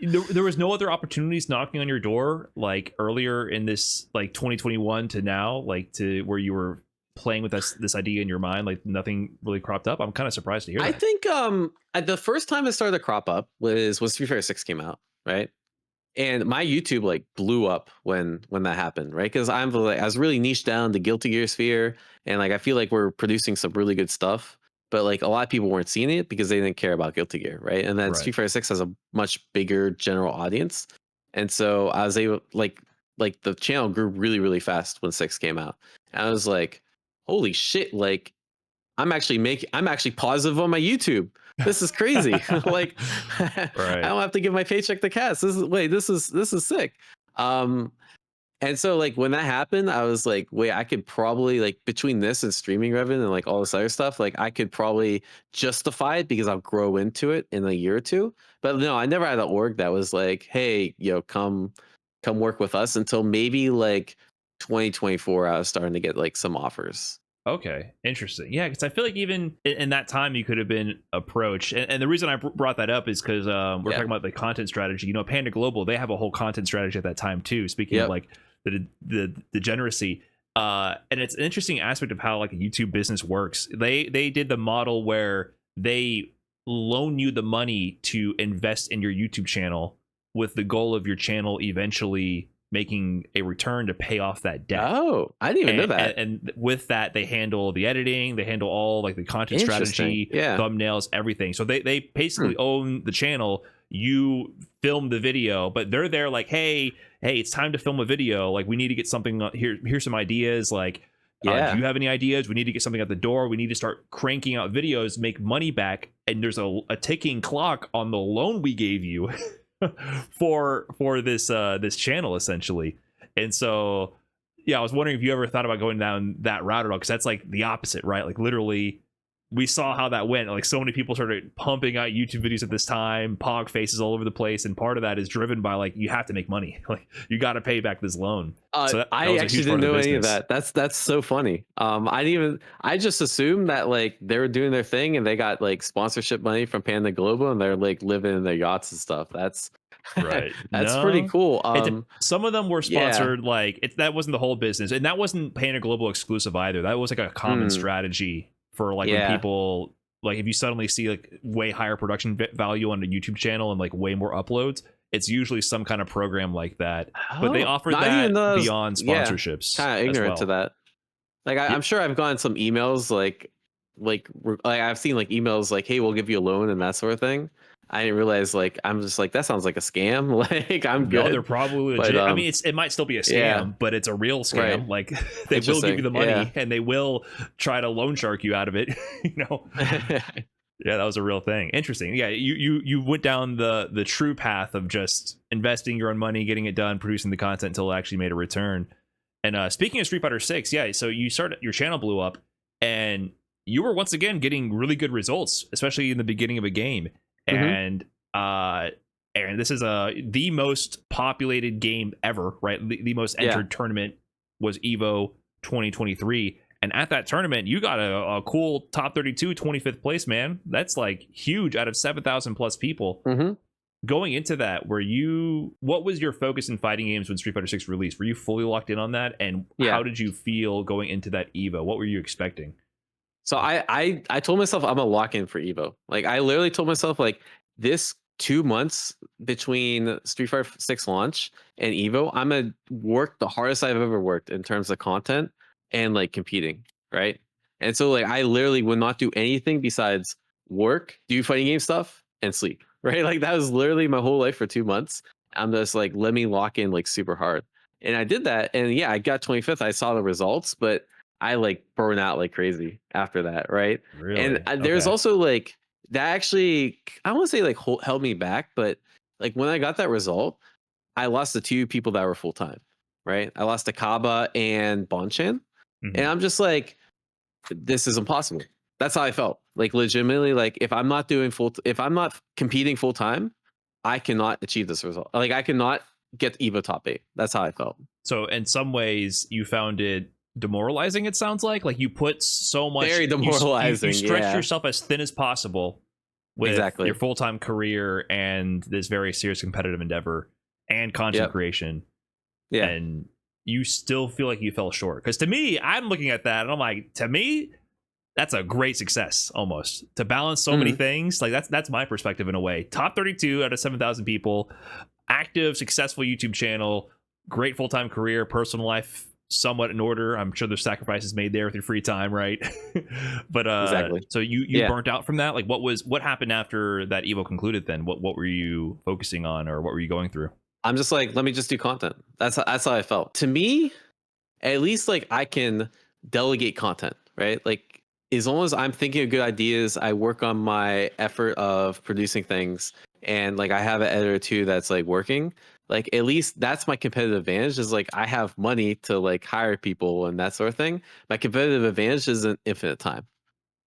Speaker 1: there was no other opportunities knocking on your door like earlier in this like 2021 to now, like to where you were playing with this idea in your mind, like nothing really cropped up? I'm kind of surprised to hear that.
Speaker 3: I think the first time it started to crop up was Street Fighter 6 came out, right? And my YouTube like blew up when that happened, right? Because I was really niched down the Guilty Gear sphere, and like I feel like we're producing some really good stuff, but like a lot of people weren't seeing it because they didn't care about Guilty Gear, right? And then Street Fighter 6 has a much bigger general audience, and so I was able like the channel grew really really fast when 6 came out, and I was like, holy shit, like I'm actually positive on my YouTube. This is crazy. Like I don't have to give my paycheck to Cass. This is sick. And so like when that happened, I was like, wait, I could probably like between this and streaming revenue and like all this other stuff, like I could probably justify it because I'll grow into it in a year or two. But no, I never had an org that was like, hey, come work with us, until maybe like 2024 I was starting to get like some offers.
Speaker 1: Okay, interesting. Yeah, because I feel like even in that time you could have been approached, and the reason I brought that up is because we're talking about the content strategy. Panda Global, they have a whole content strategy at that time too. Speaking of like the degeneracy, and it's an interesting aspect of how like a YouTube business works. They did the model where they loan you the money to invest in your YouTube channel with the goal of your channel eventually making a return to pay off that debt.
Speaker 3: Oh, I didn't even know that.
Speaker 1: And with that, they handle the editing, they handle all like the content strategy, thumbnails, everything. So they basically own the channel. You film the video, but they're there like, hey, it's time to film a video. Like we need to get something here. Here's some ideas. Like, do you have any ideas? We need to get something out the door. We need to start cranking out videos, make money back. And there's a ticking clock on the loan we gave you. for this channel essentially. And so I was wondering if you ever thought about going down that route at all, because that's like the opposite, right? Like literally we saw how that went. Like so many people started pumping out YouTube videos at this time, pog faces all over the place, and part of that is driven by like you have to make money. Like you got to pay back this loan. So
Speaker 3: I actually didn't know any of that. That's so funny. I just assumed that like they were doing their thing and they got like sponsorship money from Panda Global and they're like living in their yachts and stuff. That's right. That's pretty cool.
Speaker 1: Some of them were sponsored, like that wasn't the whole business, and that wasn't Panda Global exclusive either. That was like a common strategy for like when people, like if you suddenly see like way higher production value on a YouTube channel and like way more uploads, it's usually some kind of program like that. But they offer that beyond sponsorships.
Speaker 3: Kind of ignorant to that. Like I'm sure I've gotten some emails like I've seen like emails like, hey, we'll give you a loan and that sort of thing. I didn't realize, like, I'm just like, that sounds like a scam. Like, I'm good.
Speaker 1: No, they're probably legit. I mean, it might still be a scam, but it's a real scam. Right. Like, they will give you the money and they will try to loan shark you out of it. Yeah, that was a real thing. Interesting. Yeah, you went down the true path of just investing your own money, getting it done, producing the content until it actually made a return. And speaking of Street Fighter 6, so you started, your channel blew up, and you were once again getting really good results, especially in the beginning of a game. And Aaron, this is the most populated game ever, right? The most entered tournament was EVO 2023, and at that tournament you got a cool top 32 25th place, man. That's like huge out of 7,000 plus people. Going into that, what was your focus in fighting games when Street Fighter 6 released? Were you fully locked in on that, and how did you feel going into that EVO? What were you expecting?
Speaker 3: So I told myself I'm gonna lock in for Evo. Like I literally told myself like this 2 months between Street Fighter 6 launch and Evo, I'm gonna work the hardest I've ever worked in terms of content and like competing, right? And so like I literally would not do anything besides work, do fighting game stuff, and sleep. Right? Like that was literally my whole life for 2 months. I'm just like, let me lock in like super hard. And I did that. And yeah, I got 25th. I saw the results, but I like burn out like crazy after that, right?
Speaker 1: Really?
Speaker 3: And there's also like that actually, I won't say like held me back, but like when I got that result, I lost the two people that were full time, right? I lost to Kaba and Bonchan, and I'm just like, this is impossible. That's how I felt. Like legitimately, like if I'm not competing full time, I cannot achieve this result. Like I cannot get Evo top 8. That's how I felt.
Speaker 1: So in some ways, you found it demoralizing. It sounds like you put so much.
Speaker 3: Very demoralizing.
Speaker 1: You stretched yourself as thin as possible with your full time career and this very serious competitive endeavor and content creation.
Speaker 3: Yeah,
Speaker 1: and you still feel like you fell short. Because to me, I'm looking at that and I'm like, to me, that's a great success almost to balance so many things. Like that's my perspective in a way. Top 32 out of 7,000 people, active, successful YouTube channel, great full-time career, personal life somewhat in order. I'm sure there's sacrifices made there with your free time, right? But
Speaker 3: exactly.
Speaker 1: So you burnt out from that. Like what happened after that Evo concluded then? What were you focusing on, or what were you going through?
Speaker 3: I'm just like, let me just do content. That's how I felt. To me, at least like I can delegate content, right? Like as long as I'm thinking of good ideas, I work on my effort of producing things, and like I have an editor too that's like working. Like at least that's my competitive advantage, is like I have money to like hire people and that sort of thing. My competitive advantage is an infinite time,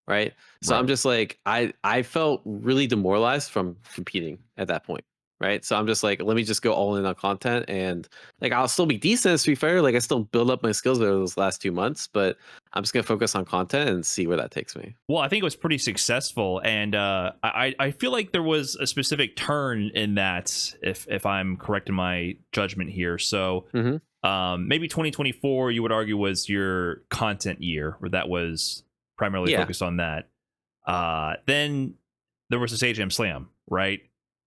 Speaker 3: right? So I'm just like I felt really demoralized from competing at that point. Right. So I'm just like, let me just go all in on content, and like I'll still be decent at Street Fighter. Like I still build up my skills over those last 2 months, but I'm just gonna focus on content and see where that takes me.
Speaker 1: Well, I think it was pretty successful, and I feel like there was a specific turn in that, if I'm correct in my judgment here. So maybe 2024 you would argue was your content year, where that was primarily focused on that. Then there was the Sajam Slam, right?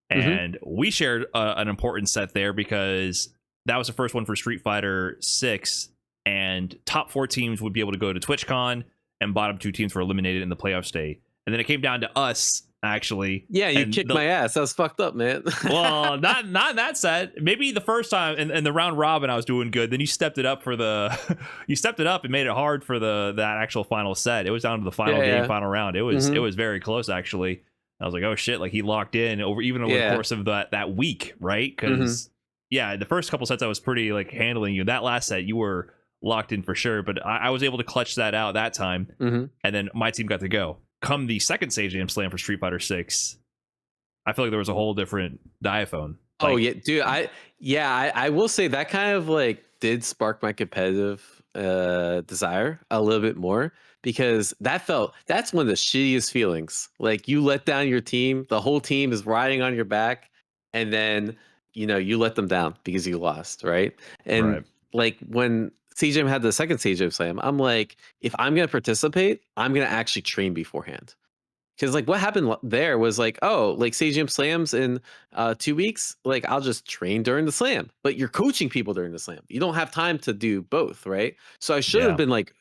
Speaker 1: And we shared an important set there because that was the first one for Street Fighter 6, and top 4 teams would be able to go to TwitchCon, and bottom 2 teams were eliminated in the playoff state. And then it came down to us, actually.
Speaker 3: Yeah, you kicked my ass. That was fucked up, man.
Speaker 1: Well, not in that set. Maybe the first time in the round robin I was doing good. Then you stepped it up for you stepped it up and made it hard for that actual final set. It was down to the final game, final round. It was very close, actually. I was like, oh shit, like he locked in over the course of that week, right? Because the first couple sets I was pretty like handling you. That last set you were locked in for sure, but I was able to clutch that out that time, and then my team got to go. Come the second Sajam Slam for Street Fighter 6, I feel like there was a whole different Diaphone. Like,
Speaker 3: oh yeah, dude, I will say that kind of like did spark my competitive desire a little bit more, because that's one of the shittiest feelings. Like you let down your team, the whole team is riding on your back, and then you let them down because you lost, right? And like when Sajam had the second Sajam Slam, I'm like, if I'm gonna participate, I'm gonna actually train beforehand. Because like what happened there was like, oh, like Sajam Slams in 2 weeks, like I'll just train during the slam. But you're coaching people during the slam. You don't have time to do both, right? So I should have been like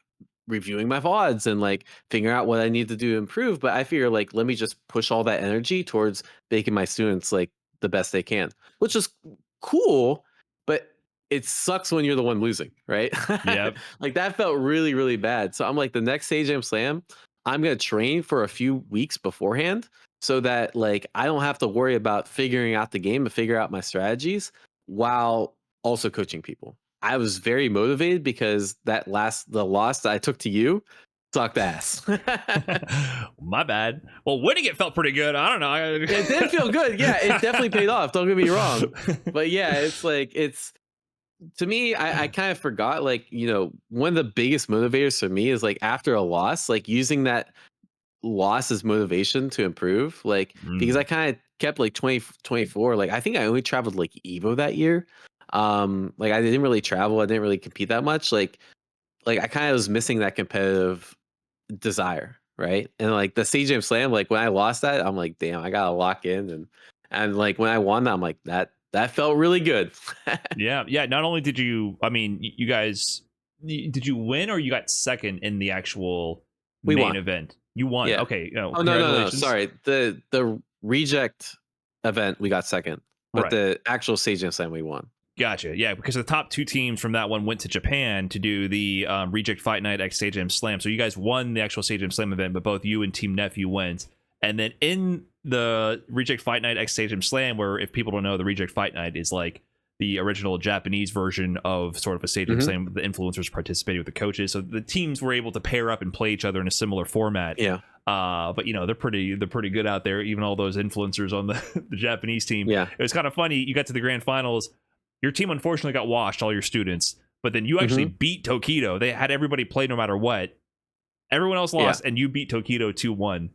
Speaker 3: reviewing my VODs and like figuring out what I need to do to improve. But I figure like, let me just push all that energy towards making my students like the best they can, which is cool. But it sucks when you're the one losing, right?
Speaker 1: Yep.
Speaker 3: Like that felt really, really bad. So I'm like, the next Sajam Slam, I'm going to train for a few weeks beforehand so that like I don't have to worry about figuring out the game and figure out my strategies while also coaching people. I was very motivated because the loss that I took to you sucked ass.
Speaker 1: My bad. Well, winning it felt pretty good. I don't know.
Speaker 3: It did feel good. Yeah, it definitely paid off. Don't get me wrong. But yeah, it's to me, I kind of forgot, like, one of the biggest motivators for me is like after a loss, like using that loss as motivation to improve, like, because I kind of kept like 2024, like I think I only traveled like Evo that year. Like I didn't really travel, I didn't really compete that much. Like I kind of was missing that competitive desire, right? And like the Sajam Slam, like when I lost that, I'm like, damn, I gotta lock in, and like when I won that, I'm like, that felt really good.
Speaker 1: Yeah. Not only did you, I mean, you guys, did you win or you got second in the actual
Speaker 3: We
Speaker 1: main
Speaker 3: won.
Speaker 1: event? You won.
Speaker 3: Yeah.
Speaker 1: Okay.
Speaker 3: Oh no,
Speaker 1: congratulations.
Speaker 3: sorry. The reject event we got second, but
Speaker 1: Right.
Speaker 3: the actual Sajam Slam we won.
Speaker 1: Gotcha. Yeah, because the top 2 teams from that one went to Japan to do the Reject Fight Night X Sajam Slam. So you guys won the actual Sajam Slam event, but both you and Team Nephew went. And then in the Reject Fight Night X Sajam Slam, where if people don't know, the Reject Fight Night is like the original Japanese version of sort of a Sajam Slam. The influencers participated with the coaches, so the teams were able to pair up and play each other in a similar format.
Speaker 3: Yeah.
Speaker 1: But they're pretty good out there. Even all those influencers on the Japanese team.
Speaker 3: Yeah.
Speaker 1: It was kind of funny. You got to the grand finals. Your team unfortunately got washed, all your students, but then you actually beat Tokido. They had everybody play no matter what. Everyone else lost, and you beat Tokido 2-1.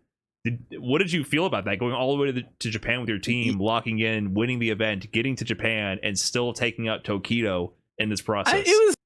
Speaker 1: What did you feel about that? Going all the way to Japan with your team, locking in, winning the event, getting to Japan, and still taking out Tokido in this process?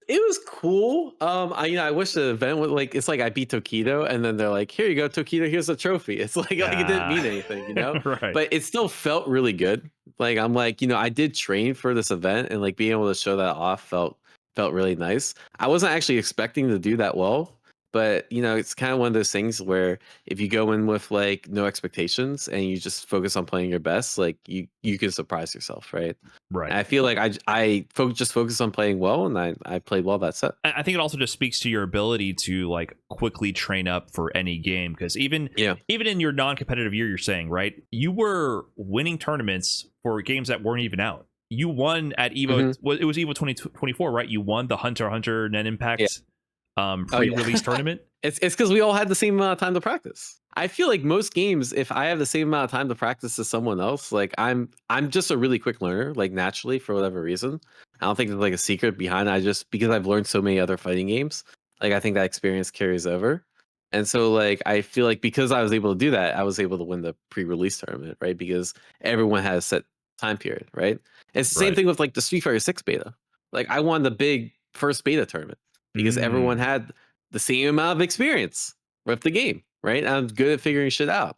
Speaker 3: It was cool. I wish the event was like, it's like I beat Tokido, and then they're like, here you go, Tokido, here's a trophy. It's like it didn't mean anything,
Speaker 1: Right.
Speaker 3: But it still felt really good. Like I'm like, I did train for this event, and like being able to show that off felt really nice. I wasn't actually expecting to do that well, but it's kind of one of those things where if you go in with like no expectations and you just focus on playing your best, like you can surprise yourself, right?
Speaker 1: Right.
Speaker 3: And I feel like I just focused on playing well, and I played well that set.
Speaker 1: I think it also just speaks to your ability to like quickly train up for any game, because even in your non-competitive year, you're saying, right, you were winning tournaments for games that weren't even out. You won at Evo. It was Evo 2024, right? You won the Hunter x Hunter Net Impact pre-release tournament.
Speaker 3: It's because we all had the same amount of time to practice. I feel like most games, if I have the same amount of time to practice as someone else, like I'm just a really quick learner, like naturally for whatever reason. I don't think there's like a secret behind it. Because I've learned so many other fighting games, like I think that experience carries over. And so like I feel like because I was able to do that, I was able to win the pre-release tournament, right? Because everyone has a set time period, right? It's the same thing with like the Street Fighter 6 beta. Like I won the big first beta tournament because everyone had the same amount of experience with the game, right? I'm good at figuring shit out.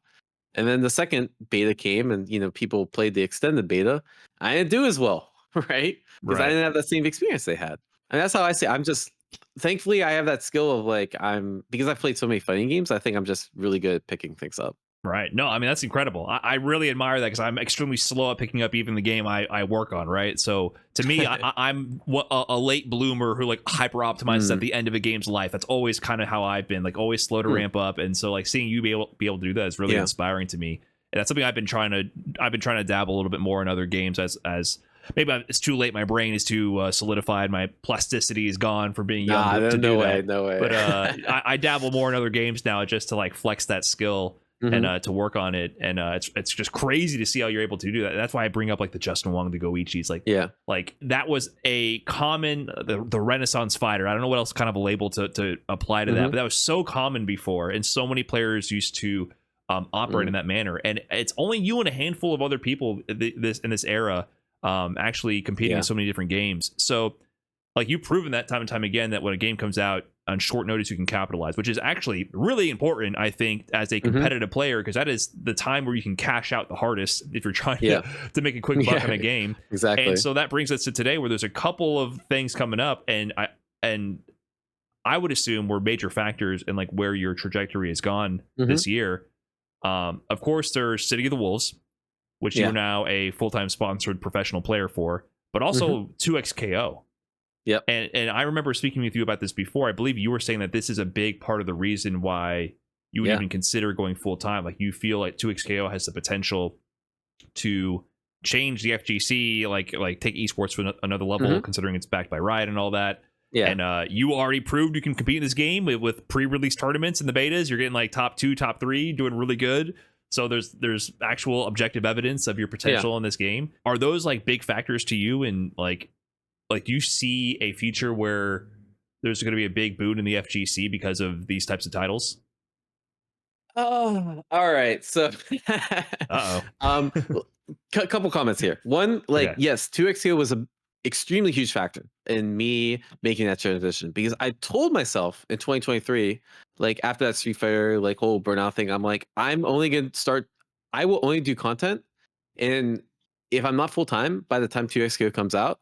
Speaker 3: And then the second beta came, and people played the extended beta. I didn't do as well, right? Because I didn't have that same experience they had. And that's how I say I'm just thankfully I have that skill of like because I've played so many fighting games, I think I'm just really good at picking things up.
Speaker 1: Right. No, I mean, that's incredible. I really admire that because I'm extremely slow at picking up even the game I work on. Right. So to me, I'm a late bloomer who like hyper optimizes at the end of a game's life. That's always kind of how I've been, like always slow to ramp up. And so like seeing you be able to do that is really inspiring to me. And that's something I've been trying to dabble a little bit more in other games as maybe it's too late. My brain is too solidified. My plasticity is gone from being young to do that.
Speaker 3: No way.
Speaker 1: But I dabble more in other games now just to like flex that skill. And to work on it, and it's just crazy to see how you're able to do that. That's why I bring up like the Justin Wong, the Goichis, like that was a common the Renaissance fighter. I don't know what else kind of a label to apply to that, but that was so common before, and so many players used to operate in that manner. And it's only you and a handful of other people in this era actually competing in so many different games. So like you've proven that time and time again that when a game comes out on short notice, you can capitalize, which is actually really important, I think, as a competitive player, because that is the time where you can cash out the hardest if you're trying to make a quick buck in a game.
Speaker 3: Exactly.
Speaker 1: And so that brings us to today, where there's a couple of things coming up, and I would assume were major factors in like where your trajectory has gone this year. Of course, there's City of the Wolves, which you're now a full-time sponsored professional player for, but also 2XKO.
Speaker 3: Yep.
Speaker 1: And I remember speaking with you about this before. I believe you were saying that this is a big part of the reason why you would even consider going full time. Like you feel like 2XKO has the potential to change the FGC, like take esports to another level, considering it's backed by Riot and all that. Yeah. And you already proved you can compete in this game with pre-release tournaments and the betas. You're getting like top 2, top 3, doing really good. So there's actual objective evidence of your potential in this game. Are those like big factors to you? And like do you see a future where there's going to be a big boon in the FGC because of these types of titles?
Speaker 3: Oh, all right. So, couple comments here. One, yes, 2XKO was an extremely huge factor in me making that transition, because I told myself in 2023 Like after that Street Fighter like whole burnout thing, I'm like, I'm only gonna start. I will only do content, and if I'm not full time by the time 2XKO comes out,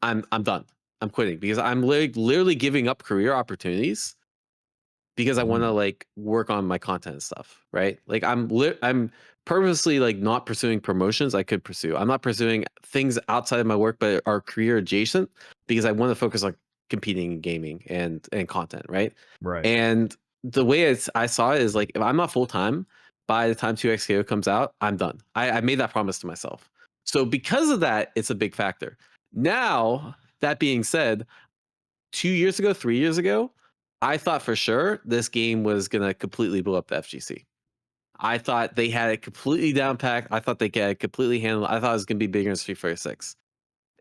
Speaker 3: I'm done. I'm quitting because I'm literally giving up career opportunities because I want to like work on my content and stuff, right? Like I'm purposely like not pursuing promotions I could pursue. I'm not pursuing things outside of my work but are career adjacent because I want to focus on competing in gaming and content, right?
Speaker 1: Right.
Speaker 3: And the way I saw it is like if I'm not full time by the time 2XKO comes out, I'm done. I made that promise to myself. So because of that, it's a big factor. Now, that being said, 2 years ago, 3 years ago, I thought for sure this game was going to completely blow up the FGC. I thought they had it completely down packed. I thought they had it completely handled. I thought it was going to be bigger than Street Fighter 6.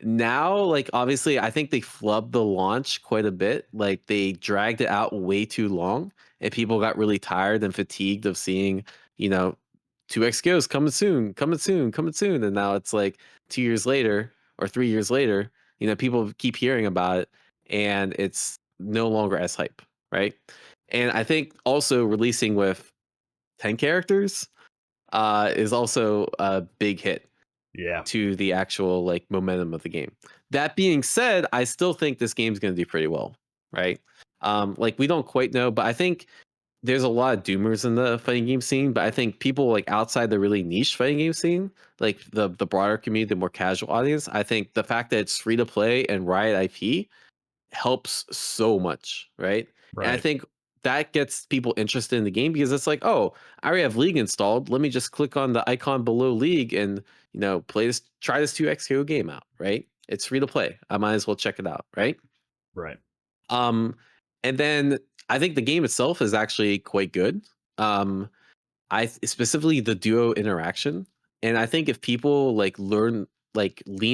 Speaker 3: Now, like, obviously, I think they flubbed the launch quite a bit. Like, they dragged it out way too long, and people got really tired and fatigued of seeing, 2XKOs coming soon, coming soon, coming soon. And now it's like 2 years later or 3 years later, people keep hearing about it, and it's no longer as hype, right? And I think also releasing with 10 characters is also a big hit to the actual like momentum of the game. That being said, I still think this game's going to do pretty well, right? Like we don't quite know, but I think there's a lot of doomers in the fighting game scene, but I think people like outside the really niche fighting game scene, like the broader community, the more casual audience, I think the fact that it's free to play and Riot IP helps so much, right? And I think that gets people interested in the game because it's like, oh, I already have League installed. Let me just click on the icon below League and try this 2XKO game out, right? It's free to play. I might as well check it out, right?
Speaker 1: Right.
Speaker 3: And then I think the game itself is actually quite good. I specifically the duo interaction, and I think if people like lean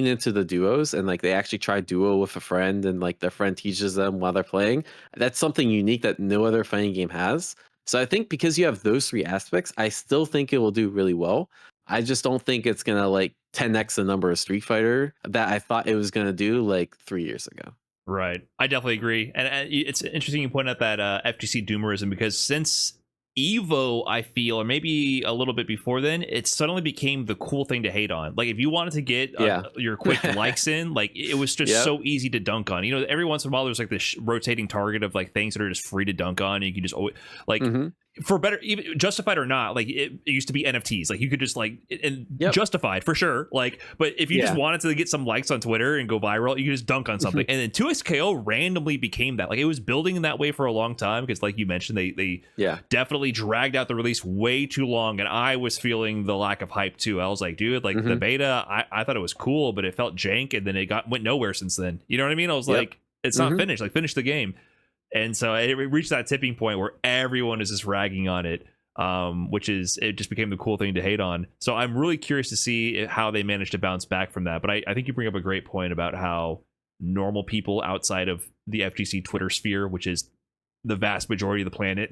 Speaker 3: into the duos and like they actually try duo with a friend and like their friend teaches them while they're playing, that's something unique that no other fighting game has. So I think because you have those three aspects, I still think it will do really well. I just don't think it's gonna like 10x the number of Street Fighter that I thought it was gonna do like 3 years ago.
Speaker 1: Right. I definitely agree. And it's interesting you point out that FGC doomerism, because since Evo, I feel, or maybe a little bit before then, it suddenly became the cool thing to hate on. Like if you wanted to get your quick likes in, like it was just so easy to dunk on. Every once in a while there's like this rotating target of like things that are just free to dunk on, and you can just always like for better, even justified or not, like it used to be NFTs. Like you could just like justified for sure. Like, but if you just wanted to get some likes on Twitter and go viral, you could just dunk on something. And then 2XKO randomly became that. Like it was building in that way for a long time because, like you mentioned, they definitely dragged out the release way too long, and I was feeling the lack of hype too. I was like, dude, like the beta, I thought it was cool, but it felt jank, and then it went nowhere since then. You know what I mean? I was like, it's not finished. Like finish the game. And so it reached that tipping point where everyone is just ragging on it, it just became the cool thing to hate on. So I'm really curious to see how they managed to bounce back from that. But I think you bring up a great point about how normal people outside of the FGC Twitter sphere, which is the vast majority of the planet,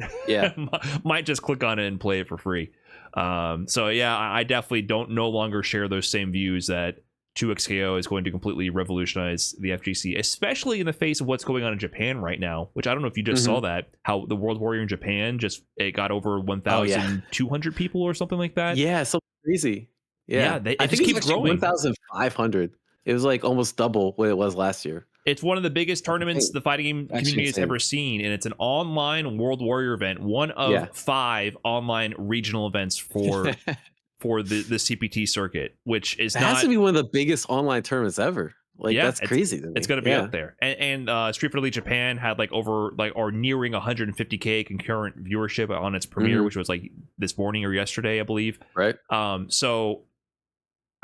Speaker 1: might just click on it and play it for free. I definitely no longer share those same views that 2XKO is going to completely revolutionize the FGC, especially in the face of what's going on in Japan right now, which I don't know if you just saw that, how the World Warrior in Japan it got over 1,200 people or something like that.
Speaker 3: Yeah, so crazy. Yeah,
Speaker 1: it just keeps growing.
Speaker 3: 1,500. It was like almost double what it was last year.
Speaker 1: It's one of the biggest tournaments the fighting game community has ever seen, and it's an online World Warrior event, one of 5 online regional events for the CPT circuit, which is
Speaker 3: has to be one of the biggest online tournaments ever. Like that's crazy to me.
Speaker 1: It's going to be up there. And Street Fighter League Japan had like over or nearing 150k concurrent viewership on its premiere, which was like this morning or yesterday, I believe.
Speaker 3: Right.
Speaker 1: So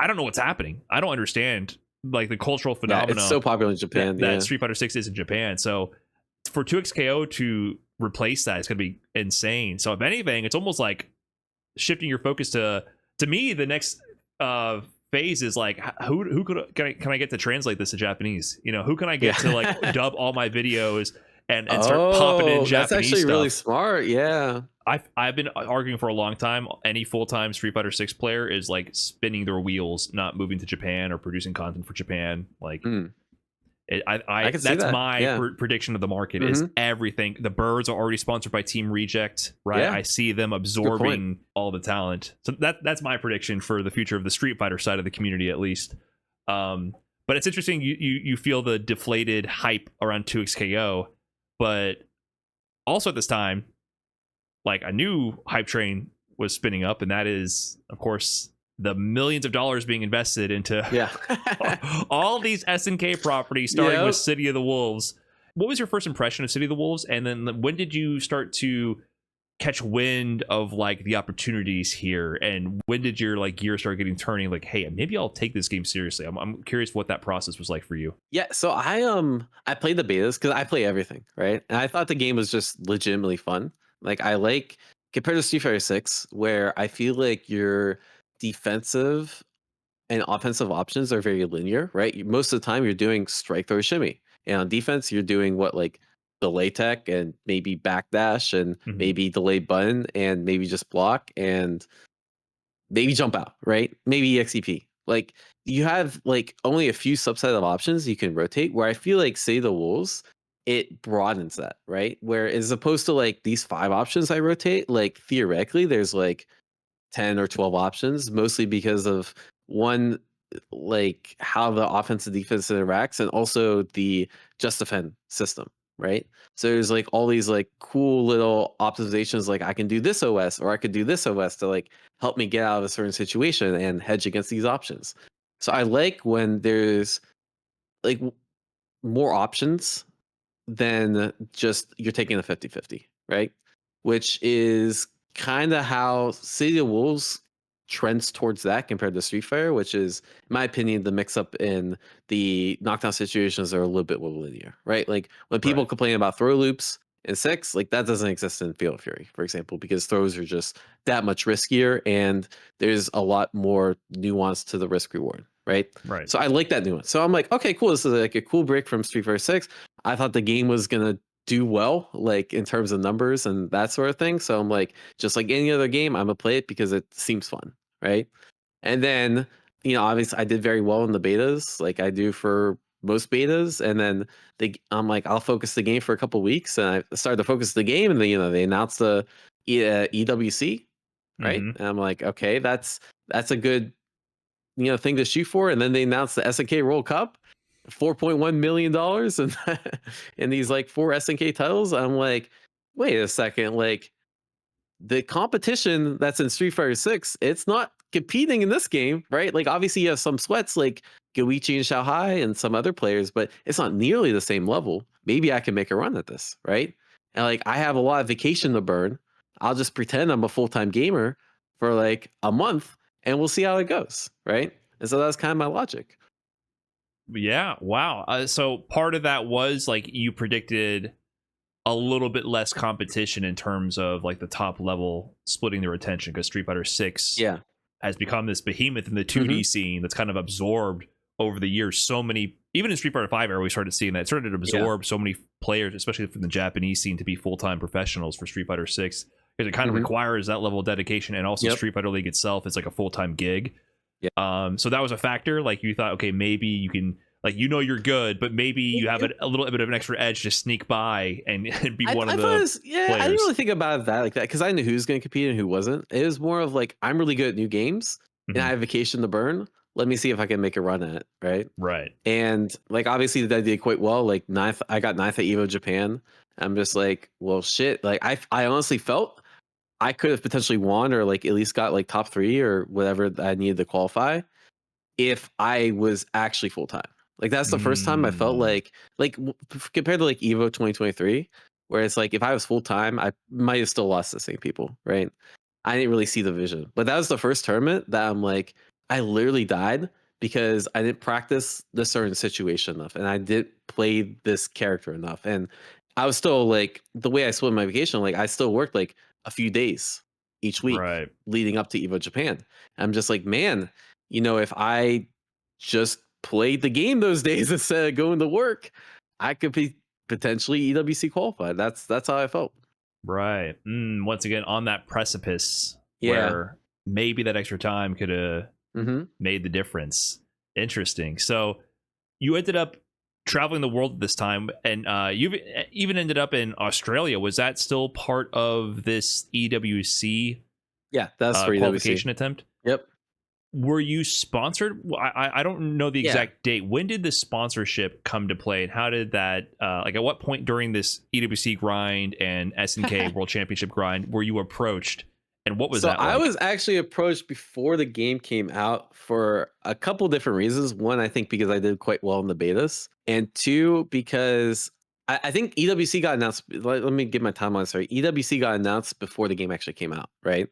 Speaker 1: I don't know what's happening. I don't understand like the cultural phenomenon.
Speaker 3: It's so popular in Japan
Speaker 1: that Street Fighter 6 is in Japan. So for 2XKO to replace that, it's going to be insane. So if anything, it's almost like shifting your focus to me, the next phase is like, who can I get to translate this to Japanese? Who can I get to like dub all my videos and start popping in Japanese
Speaker 3: that's actually
Speaker 1: stuff?
Speaker 3: Really smart. Yeah.
Speaker 1: I've been arguing for a long time. Any full-time Street Fighter 6 player is like spinning their wheels, not moving to Japan or producing content for Japan. Like I
Speaker 3: can see
Speaker 1: that's
Speaker 3: that.
Speaker 1: my prediction of the market is everything. The Birds are already sponsored by Team Reject, right? I see them absorbing all the talent. So that's my prediction for the future of the Street Fighter side of the community, at least. But it's interesting you feel the deflated hype around 2xKO, but also at this time, like, a new hype train was spinning up, and that is, of course, the millions of dollars being invested into all these SNK properties, starting with City of the Wolves. What was your first impression of City of the Wolves, and then when did you start to catch wind of like the opportunities here, and when did your like gear start getting turning, like, hey, maybe I'll take this game seriously? I'm curious what that process was like for you.
Speaker 3: So I played the betas because I play everything, right? And I thought the game was just legitimately fun. Like, I like, compared to Street Fighter 6, where I feel like your defensive and offensive options are very linear, right? Most of the time you're doing strike, throw, shimmy, and on defense you're doing what, like delay tech and maybe backdash and maybe delay button and maybe just block and maybe jump out, right? Maybe EXEP. Like, you have like only a few subset of options you can rotate, where I feel like Say the Wolves, it broadens that, right? Where as opposed to like these 5 options I rotate, like theoretically there's like 10 or 12 options, mostly because of one, like how the offense and defense interacts, and also the just defend system, right? So there's like all these like cool little optimizations, like I can do this OS or I could do this OS to like help me get out of a certain situation and hedge against these options. So I like when there's like more options than just you're taking a 50-50, right? Which is kind of how City of Wolves trends towards that compared to Street Fighter, which is, in my opinion, the mix up in the knockdown situations are a little bit more linear, right? Like when people complain about throw loops in 6, like that doesn't exist in Fatal Fury, for example, because throws are just that much riskier and there's a lot more nuance to the risk reward. Right. So I like that nuance. So I'm like, okay, cool. This is like a cool break from Street Fighter 6. I thought the game was gonna do well, like in terms of numbers and that sort of thing. So I'm like, just like any other game, I'm gonna play it because it seems fun, right? And then, obviously I did very well in the betas, like I do for most betas. And then I'm like, I'll focus the game for a couple of weeks, and I started to focus the game, and then they announced the EWC, right? And I'm like, okay, that's a good thing to shoot for. And then they announced the SNK World Cup, $4.1 million and in these like 4 SNK titles. I'm like, wait a second, like the competition that's in Street Fighter 6, it's not competing in this game, right? Like obviously you have some sweats like Goichi and Xiaohai and some other players, but it's not nearly the same level. Maybe I can make a run at this, right? And like I have a lot of vacation to burn. I'll just pretend I'm a full-time gamer for like a month and we'll see how it goes, right? And so that's kind of my logic.
Speaker 1: Yeah, wow. So part of that was like you predicted a little bit less competition in terms of like the top level splitting their attention, because Street Fighter 6 has become this behemoth in the 2D scene that's kind of absorbed over the years so many, even in Street Fighter 5 era we started seeing that. It started to absorb so many players, especially from the Japanese scene, to be full-time professionals for Street Fighter 6, because it kind of requires that level of dedication. And also Street Fighter League itself is like a full-time gig. So that was a factor. Like you thought, okay, maybe you can, like, you're good, but maybe you have a little bit of an extra edge to sneak by and be one of the players.
Speaker 3: I didn't really think about that like that, because I knew who's going to compete and who wasn't. It was more of like, I'm really good at new games and I have vacation to burn. Let me see if I can make a run at it, right? And like obviously that did quite well. Like I got 9th at Evo Japan. I'm just like, well, shit. Like I honestly felt I could have potentially won, or like at least got like top 3 or whatever I needed to qualify, if I was actually full time. Like that's the first time I felt like compared to like Evo 2023, where it's like if I was full time, I might have still lost the same people, right? I didn't really see the vision, but that was the first tournament that I'm like, I literally died because I didn't practice this certain situation enough, and I didn't play this character enough, and I was still like, the way I split my vacation, like I still worked like a few days each week leading up to Evo Japan. I'm just like, man, if I just played the game those days instead of going to work, I could be potentially EWC qualified. That's how I felt.
Speaker 1: Right. Once again, on that precipice where maybe that extra time could have made the difference. Interesting. So you ended up traveling the world at this time, and you've even ended up in Australia. Was that still part of this EWC
Speaker 3: Yeah, that's for
Speaker 1: qualification
Speaker 3: EWC.
Speaker 1: attempt?
Speaker 3: Yep.
Speaker 1: Were you sponsored? I don't know the
Speaker 3: Yeah.
Speaker 1: exact date. When did the sponsorship come to play, and how did that like at what point during this EWC grind and SNK World Championship grind were you approached, and what was that like?
Speaker 3: I was actually approached before the game came out for a couple different reasons. One, I think because I did quite well in the betas, and two, because I think EWC got announced. Let me get my timeline straight. EWC got announced before the game actually came out, right?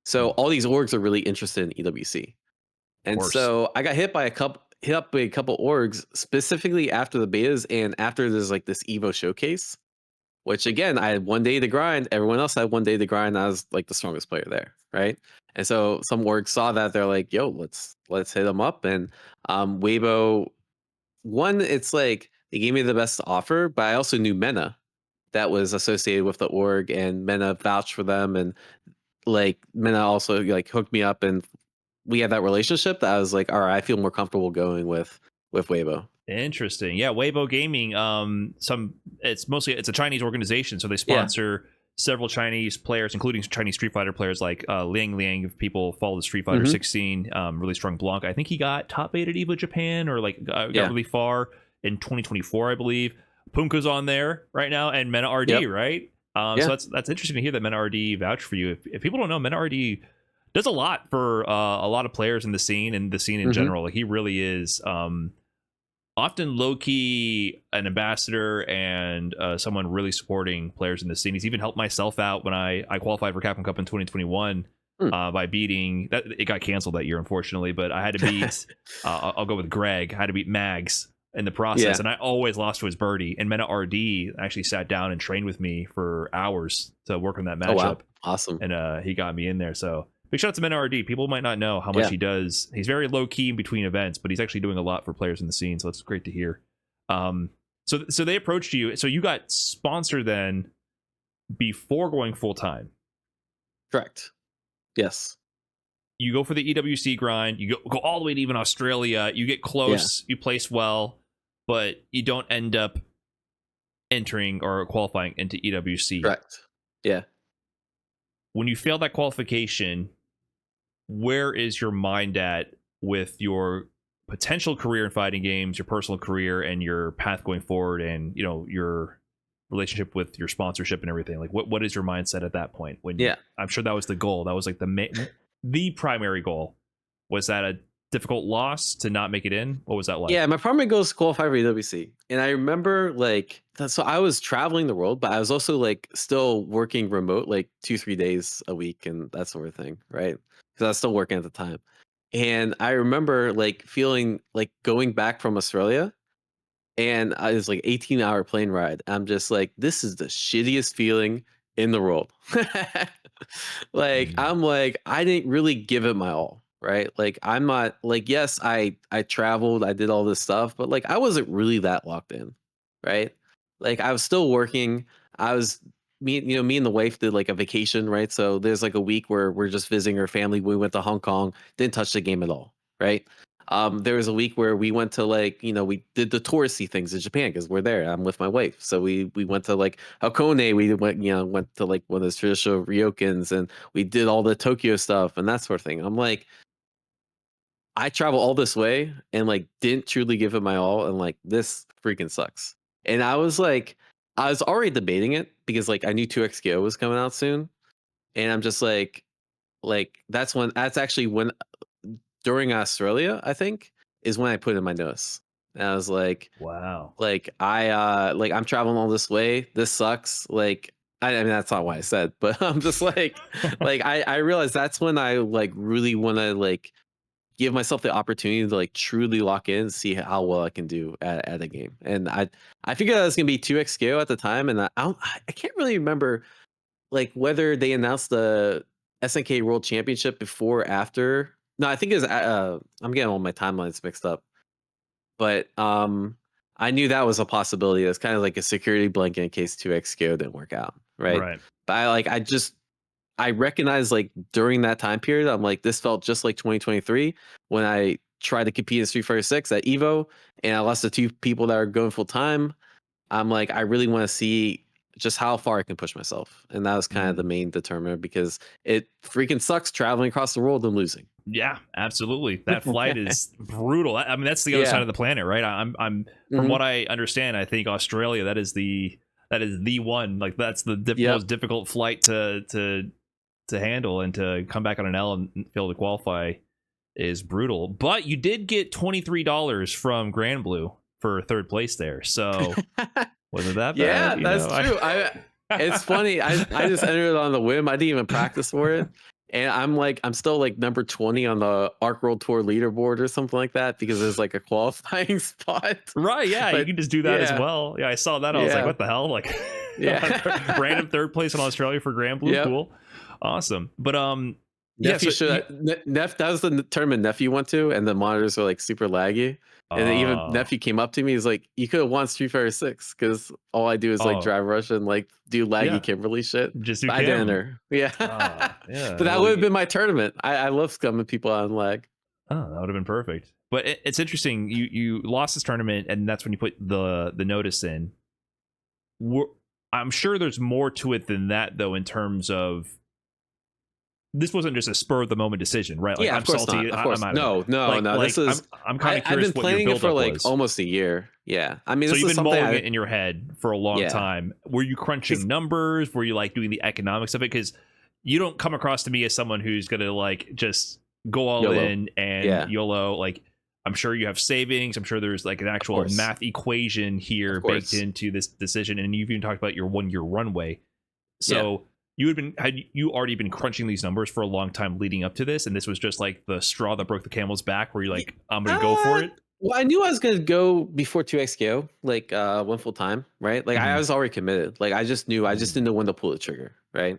Speaker 3: So all these orgs are really interested in EWC. And so I got hit up by a couple orgs specifically after the betas and after there's like this Evo showcase, which again, I had 1 day to grind. Everyone else had 1 day to grind. I was like the strongest player there, right? And so some orgs saw that, they're like, "Yo, let's hit them up." And Weibo, one, it's like they gave me the best offer, but I also knew Mena that was associated with the org, and Mena vouched for them, and like Mena also like hooked me up, and we had that relationship that I was like, all right, I feel more comfortable going with Weibo.
Speaker 1: Interesting. Yeah, Weibo Gaming. It's a Chinese organization, so they sponsor several Chinese players, including Chinese Street Fighter players like Liang Liang. If people follow the Street Fighter 16, really strong Blanc. I think he got top 8 at Evo Japan, or like got really far in 2024, I believe. Punka's on there right now, and Mena RD, right? So that's interesting to hear that Mena RD vouched for you. If people don't know, Mena RD does a lot for a lot of players in the scene and the scene in general. Like, he really is often low-key an ambassador and someone really supporting players in the scene. He's even helped myself out when I qualified for Capcom Cup in 2021 by beating that. It got canceled that year, unfortunately, but I had to beat I'll go with Greg. I had to beat Mags in the process, and I always lost to his birdie. And Mena RD actually sat down and trained with me for hours to work on that matchup.
Speaker 3: Oh, wow. Awesome.
Speaker 1: And he got me in there. So big shout out to Mena RD. People might not know how much he does. He's very low key in between events, but he's actually doing a lot for players in the scene. So that's great to hear. So they approached you. So you got sponsored then before going full time.
Speaker 3: Correct. Yes.
Speaker 1: You go for the EWC grind. You go all the way to even Australia. You get close. You place well, but you don't end up entering or qualifying into EWC.
Speaker 3: Correct. Yeah.
Speaker 1: When you fail that qualification, where is your mind at with your potential career in fighting games, your personal career, and your path going forward, and your relationship with your sponsorship and everything? Like, what is your mindset at that point? When I'm sure that was the goal. That was like the primary goal. Was that a difficult loss to not make it in? What was that like?
Speaker 3: Yeah, my primary goal is to qualify for EWC. And I remember so I was traveling the world, but I was also like still working remote like 2-3 days a week and that sort of thing, right? Because I was still working at the time. And I remember like feeling like going back from Australia, and I was like 18-hour plane ride. I'm just like, this is the shittiest feeling in the world. I'm like, I didn't really give it my all. Right. Like, I'm not like, yes, I traveled, I did all this stuff, but like, I wasn't really that locked in. Right. Like, I was still working. Me and the wife did like a vacation. Right. So there's like a week where we're just visiting her family. We went to Hong Kong, didn't touch the game at all. Right. There was a week where we went to we did the touristy things in Japan because we're there. I'm with my wife. So we went to like Hakone. We went to like one of those traditional ryokans, and we did all the Tokyo stuff and that sort of thing. I'm like, I travel all this way and like didn't truly give it my all, and like this freaking sucks. And I was already debating it because like I knew 2XKO was coming out soon, and I'm just like that's actually when during Australia, I think, is when I put in my notice. And I was like,
Speaker 1: wow,
Speaker 3: like I'm traveling all this way. This sucks. Like, I mean, that's not what I said, but I'm just like I realized that's when I like really want to like give myself the opportunity to like truly lock in and see how well I can do at a game. And I figured that was gonna be 2XKO at the time, and I can't really remember like whether they announced the SNK World Championship before or after. No, I think it was I'm getting all my timelines mixed up. But I knew that was a possibility. It's kind of like a security blanket in case 2XKO didn't work out, right? But I recognized like during that time period, I'm like, this felt just like 2023 when I try to compete in Street Fighter 6 at Evo, and I lost to 2 people that are going full time. I'm like, I really want to see just how far I can push myself. And that was kind of the main determiner, because it freaking sucks traveling across the world and losing.
Speaker 1: Yeah, absolutely. That flight is brutal. I mean, that's the other side of the planet, right? I'm from what I understand, I think Australia, that is the one. Like, that's the most difficult flight to handle, and to come back on an L and fail to qualify is brutal. But you did get $23 from Grand Blue for 3rd place there, so wasn't that bad?
Speaker 3: Yeah, that's true. It's funny. I just entered it on the whim. I didn't even practice for it, and I'm still like number 20 on the Arc World Tour leaderboard or something like that, because there's like a qualifying spot.
Speaker 1: Right? Yeah, but you can just do that as well. Yeah, I saw that. I was like, what the hell? Like, random 3rd place in Australia for Grand Blue. Cool, awesome. But
Speaker 3: Nephew that was the tournament Nephew went to, and the monitors were like super laggy. And then even Nephew came up to me. He's like, "You could have won Street Fighter 6, because all I do is like drive rush and like do laggy Kimberly shit."
Speaker 1: Just do
Speaker 3: I didn't enter. But that would have been my tournament. I love scumming people on lag.
Speaker 1: Oh, that would have been perfect. But it's interesting. You lost this tournament, and that's when you put the notice in. I'm sure there's more to it than that, though, in terms of, this wasn't just a spur of the moment decision, right? Like, I'm salty.
Speaker 3: Of course not. No. This is.
Speaker 1: I'm kind of curious.
Speaker 3: I've been planning it for like almost a year. Yeah, I mean,
Speaker 1: so
Speaker 3: this
Speaker 1: you've been mulling
Speaker 3: it
Speaker 1: in your head for a long time. Were you crunching numbers? Were you like doing the economics of it? Because you don't come across to me as someone who's gonna like just go all in and YOLO. Like, I'm sure you have savings. I'm sure there's like an actual math equation here baked into this decision. And you've even talked about your 1 year runway. So had you already been crunching these numbers for a long time leading up to this, and this was just like the straw that broke the camel's back, where you're like, I'm gonna go for it?
Speaker 3: Well, I knew I was gonna go before 2XKO, like one full time, right? Like I was already committed. Like I just didn't know when to pull the trigger, right?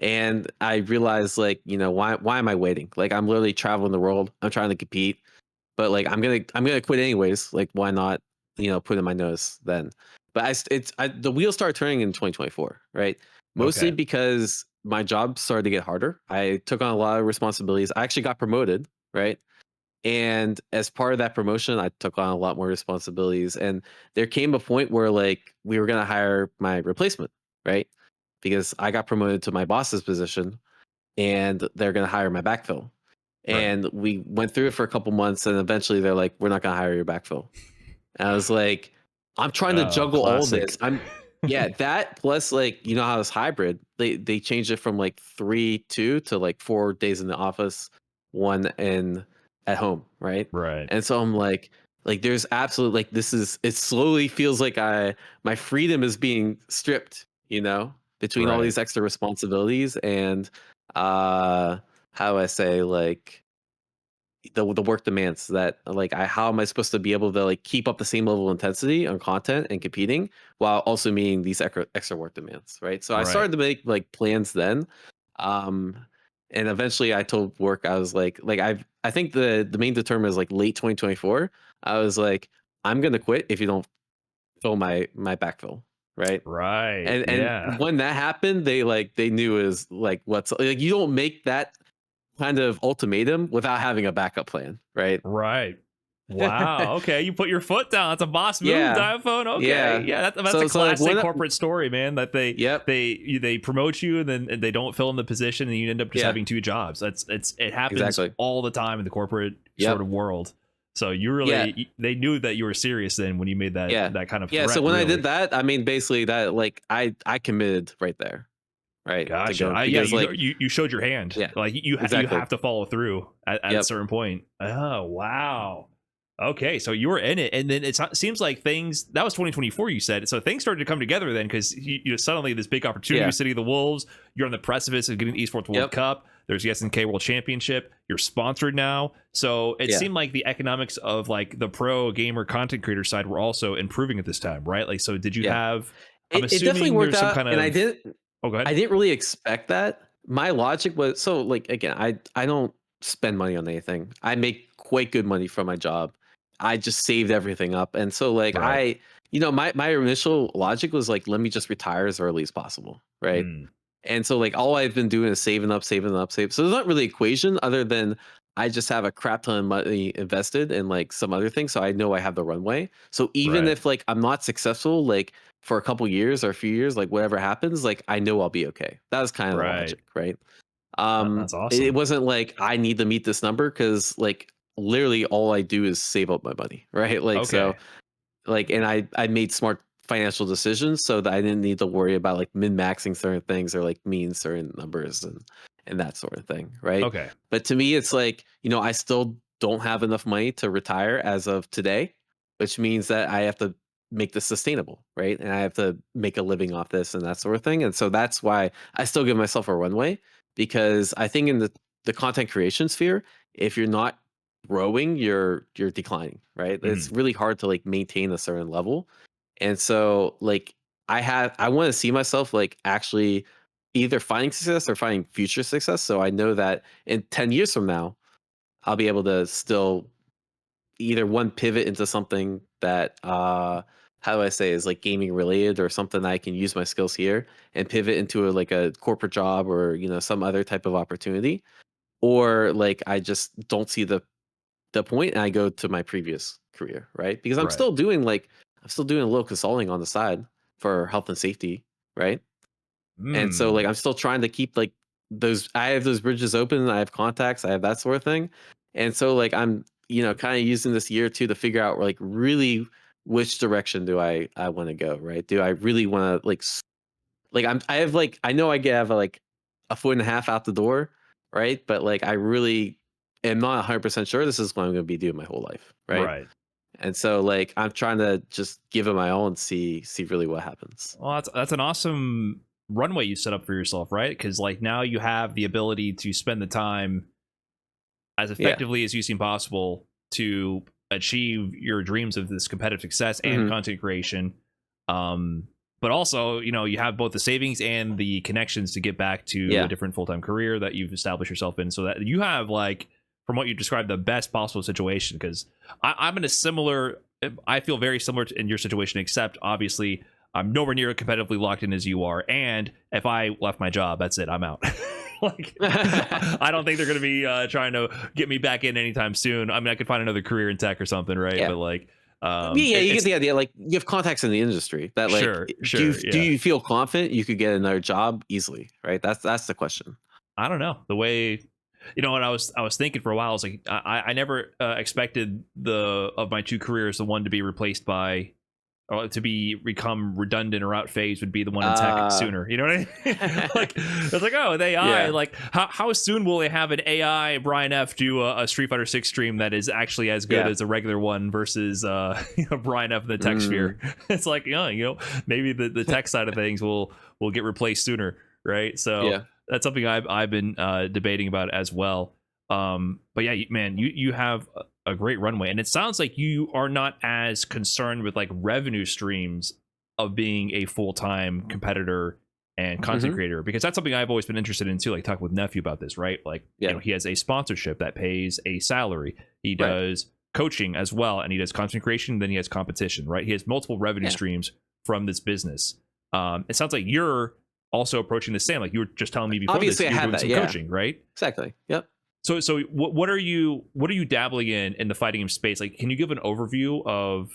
Speaker 3: And I realized, like, why am I waiting? Like, I'm literally traveling the world. I'm trying to compete, but like I'm gonna quit anyways. Like, why not, put in my notice then? But the wheels started turning in 2024, right? Mostly because my job started to get harder. I took on a lot of responsibilities. I actually got promoted, right? And as part of that promotion, I took on a lot more responsibilities. And there came a point where like we were going to hire my replacement, right? Because I got promoted to my boss's position, and they're going to hire my backfill. And we went through it for a couple months, and eventually they're like, "We're not going to hire your backfill." And I was like, I'm trying to juggle all this. That plus, like, how it's hybrid. They changed it from like 3-2 to like 4 days in the office, 1 in at home, right? And so I'm like there's absolutely, like, it slowly feels like my freedom is being stripped, between all these extra responsibilities, and how do I say, like, the work demands that, like, how am I supposed to be able to like keep up the same level of intensity on content and competing while also meeting these extra work demands, right? So I started to make like plans then, and eventually I told work, I was like I think the main determinant is like late 2024. I was like, I'm gonna quit if you don't fill my backfill, right? And when that happened, they knew is like, what's like, you don't make that kind of ultimatum without having a backup plan, right?
Speaker 1: Wow. Okay, you put your foot down. That's a boss move, Diaphone. Okay, that's a classic corporate story, man. That they promote you, and then they don't fill in the position, and you end up just having 2 jobs. It happens all the time in the corporate sort of world. So you really they knew that you were serious then when you made that kind of threat,
Speaker 3: so when I did that, I mean, basically that, like, I committed right there. Right.
Speaker 1: Gotcha. You showed your hand. Like you have to follow through at a certain point. Oh, wow. Okay, so you were in it, and then it seems like things, that was 2024, you said. So things started to come together then, because you suddenly this big opportunity, City of the Wolves. You're on the precipice of getting the Esports World Cup. There's the SNK World Championship. You're sponsored now. So it seemed like the economics of like the pro gamer content creator side were also improving at this time, right? Like, so did you have? I'm assuming it definitely worked out, and
Speaker 3: I didn't. Oh, go ahead. I didn't really expect that. My logic was, so like, again, I don't spend money on anything. I make quite good money from my job. I just saved everything up. And so like my initial logic was like, let me just retire as early as possible. Right. And so like all I've been doing is saving up. So there's not really equation other than I just have a crap ton of money invested in like some other things, so I know I have the runway. So even if like I'm not successful, like for a couple years or a few years, like whatever happens, like I know I'll be okay. That was kind of the logic, right?
Speaker 1: That's
Speaker 3: It
Speaker 1: awesome.
Speaker 3: wasn't like I need to meet this number because like literally all I do is save up my money, right? Like so, like, and I made smart financial decisions so that I didn't need to worry about like min maxing certain things or like mean certain numbers and that sort of thing, right?
Speaker 1: Okay.
Speaker 3: But to me, it's like, you know, I still don't have enough money to retire as of today, which means that I have to make this sustainable, right? And I have to make a living off this and that sort of thing. And so that's why I still give myself a runway, because I think in the content creation sphere, if you're not growing, you're declining, right? It's really hard to like maintain a certain level. And so like I want to see myself like actually either finding success or finding future success. So I know that in 10 years from now, I'll be able to still either one pivot into something that how do I say is like gaming related or something that I can use my skills here and pivot into like a corporate job or, you know, some other type of opportunity. Or like I just don't see the point and I go to my previous career, right? Because I'm still doing a little consulting on the side for health and safety, right? And so like I'm still trying to keep like I have those bridges open, I have contacts, I have that sort of thing. And so like I'm, you know, kind of using this year or two to figure out like really which direction do I want to go, right? Do I really want to like I have like I know I have like a foot and a half out the door, right? But like I really am not 100% sure this is what I'm going to be doing my whole life, right? And so like I'm trying to just give it my all and see really what happens.
Speaker 1: Well, that's an awesome runway you set up for yourself, right? Because like now you have the ability to spend the time as effectively as you seem possible to achieve your dreams of this competitive success and content creation. But also, you know, you have both the savings and the connections to get back to a different full-time career that you've established yourself in, so that you have, like, from what you described, the best possible situation. Because I'm in a similar, I feel very similar in your situation, except obviously I'm nowhere near competitively locked in as you are. And if I left my job, that's it, I'm out. Like, I don't think they're going to be trying to get me back in anytime soon. I mean, I could find another career in tech or something, right? But like,
Speaker 3: you get the idea. Like, you have contacts in the industry that like, do you feel confident you could get another job easily, right? That's the question.
Speaker 1: I don't know. The way, you know what, I was thinking for a while, I was like, I never expected of my two careers, the one to be replaced by, or to become redundant or out phase would be the one in tech sooner. You know what I mean? Like, it's like, oh, the AI, like how soon will they have an AI Brian F do a Street Fighter 6 stream that is actually as good as a regular one versus you know, Brian F in the tech sphere? It's like, you know, maybe the tech side of things will get replaced sooner, right? So that's something I've been debating about as well. But yeah, man, you have a great runway, and it sounds like you are not as concerned with like revenue streams of being a full-time competitor and content creator, because that's something I've always been interested in too. Like, talking with Nephew about this, right? Like, you know, he has a sponsorship that pays a salary. He does coaching as well, and he does content creation. Then he has competition, right? He has multiple revenue streams from this business. It sounds like you're also approaching the same. Like you were just telling me before,
Speaker 3: obviously
Speaker 1: this,
Speaker 3: I
Speaker 1: you're
Speaker 3: have
Speaker 1: doing
Speaker 3: that
Speaker 1: some coaching, right?
Speaker 3: Exactly. Yep.
Speaker 1: So what are you dabbling in the fighting game space? Like, can you give an overview of,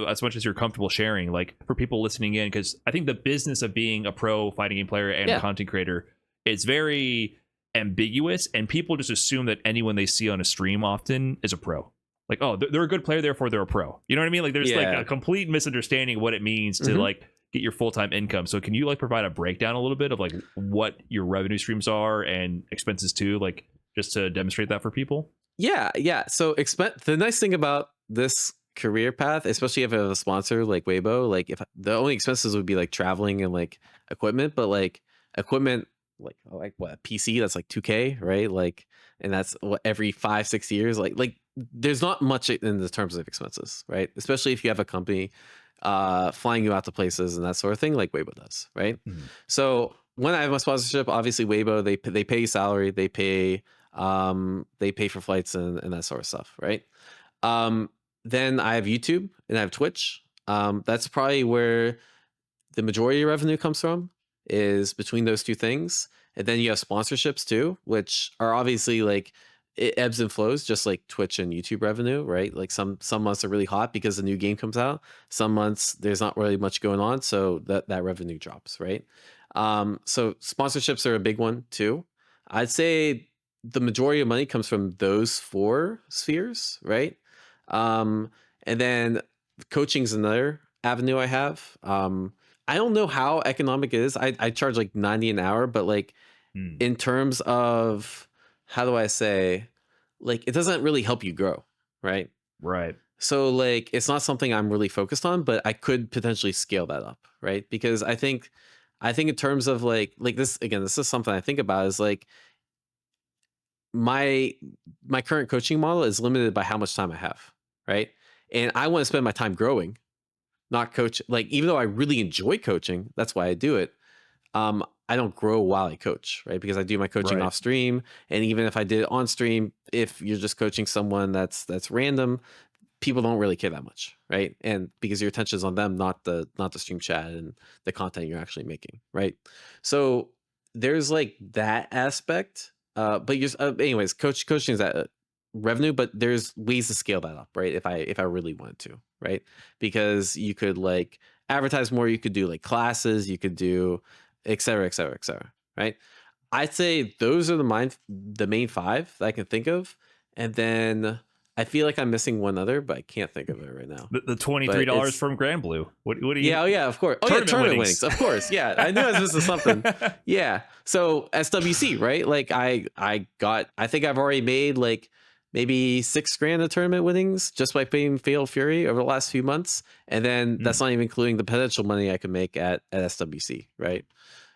Speaker 1: as much as you're comfortable sharing, like, for people listening in? Because I think the business of being a pro fighting game player and content creator is very ambiguous, and people just assume that anyone they see on a stream often is a pro. Like, oh, they're a good player, therefore they're a pro. You know what I mean? Like, there's like a complete misunderstanding of what it means to like get your full-time income. So can you like provide a breakdown a little bit of like what your revenue streams are and expenses too, like, just to demonstrate that for people?
Speaker 3: Yeah. So the nice thing about this career path, especially if I have a sponsor like Weibo, like if the only expenses would be like traveling and like equipment, but like equipment, like what, a PC that's like 2K, right? Like, and that's what, every 5-6 years, like there's not much in the terms of expenses, right? Especially if you have a company flying you out to places and that sort of thing, like Weibo does, right? So when I have my sponsorship, obviously Weibo, they pay you salary, they pay for flights and that sort of stuff, right? Then I have YouTube and I have Twitch. That's probably where the majority of revenue comes from, is between those two things. And then you have sponsorships too, which are obviously like it ebbs and flows, just like Twitch and YouTube revenue, right? Like some months are really hot because the new game comes out. Some months there's not really much going on, so that revenue drops, right? So sponsorships are a big one too. I'd say the majority of money comes from those 4 spheres, right? And then coaching's another avenue I have. I don't know how economic it is. I charge like 90 an hour, but like in terms of, how do I say, like, it doesn't really help you grow, right?
Speaker 1: Right.
Speaker 3: So like, it's not something I'm really focused on, but I could potentially scale that up, right? Because I think in terms of like this, again, this is something I think about, is like my current coaching model is limited by how much time I have, right? And I want to spend my time growing, not coach. Like, even though I really enjoy coaching, that's why I do it. I don't grow while I coach, right? Because I do my coaching off stream, and even if I did it on stream, if you're just coaching someone that's random, people don't really care that much, right? And because your attention is on them, not the stream chat and the content you're actually making, right? So there's like that aspect. But you're anyways, coaching is that revenue, but there's ways to scale that up, right? If I really wanted to, right? Because you could like advertise more, you could do like classes, you could do et cetera, et cetera, et cetera, right? I'd say those are the main 5 that I can think of. And then I feel like I'm missing one other, but I can't think of it right now.
Speaker 1: The $23 from Grand Blue. What do you?
Speaker 3: Yeah, of course. Tournament winnings, of course. Yeah, I knew I was missing something. Yeah, so SWC, right? Like I think I've already made like maybe $6,000 of tournament winnings just by playing Fatal Fury over the last few months, and then that's not even including the potential money I could make at SWC, right?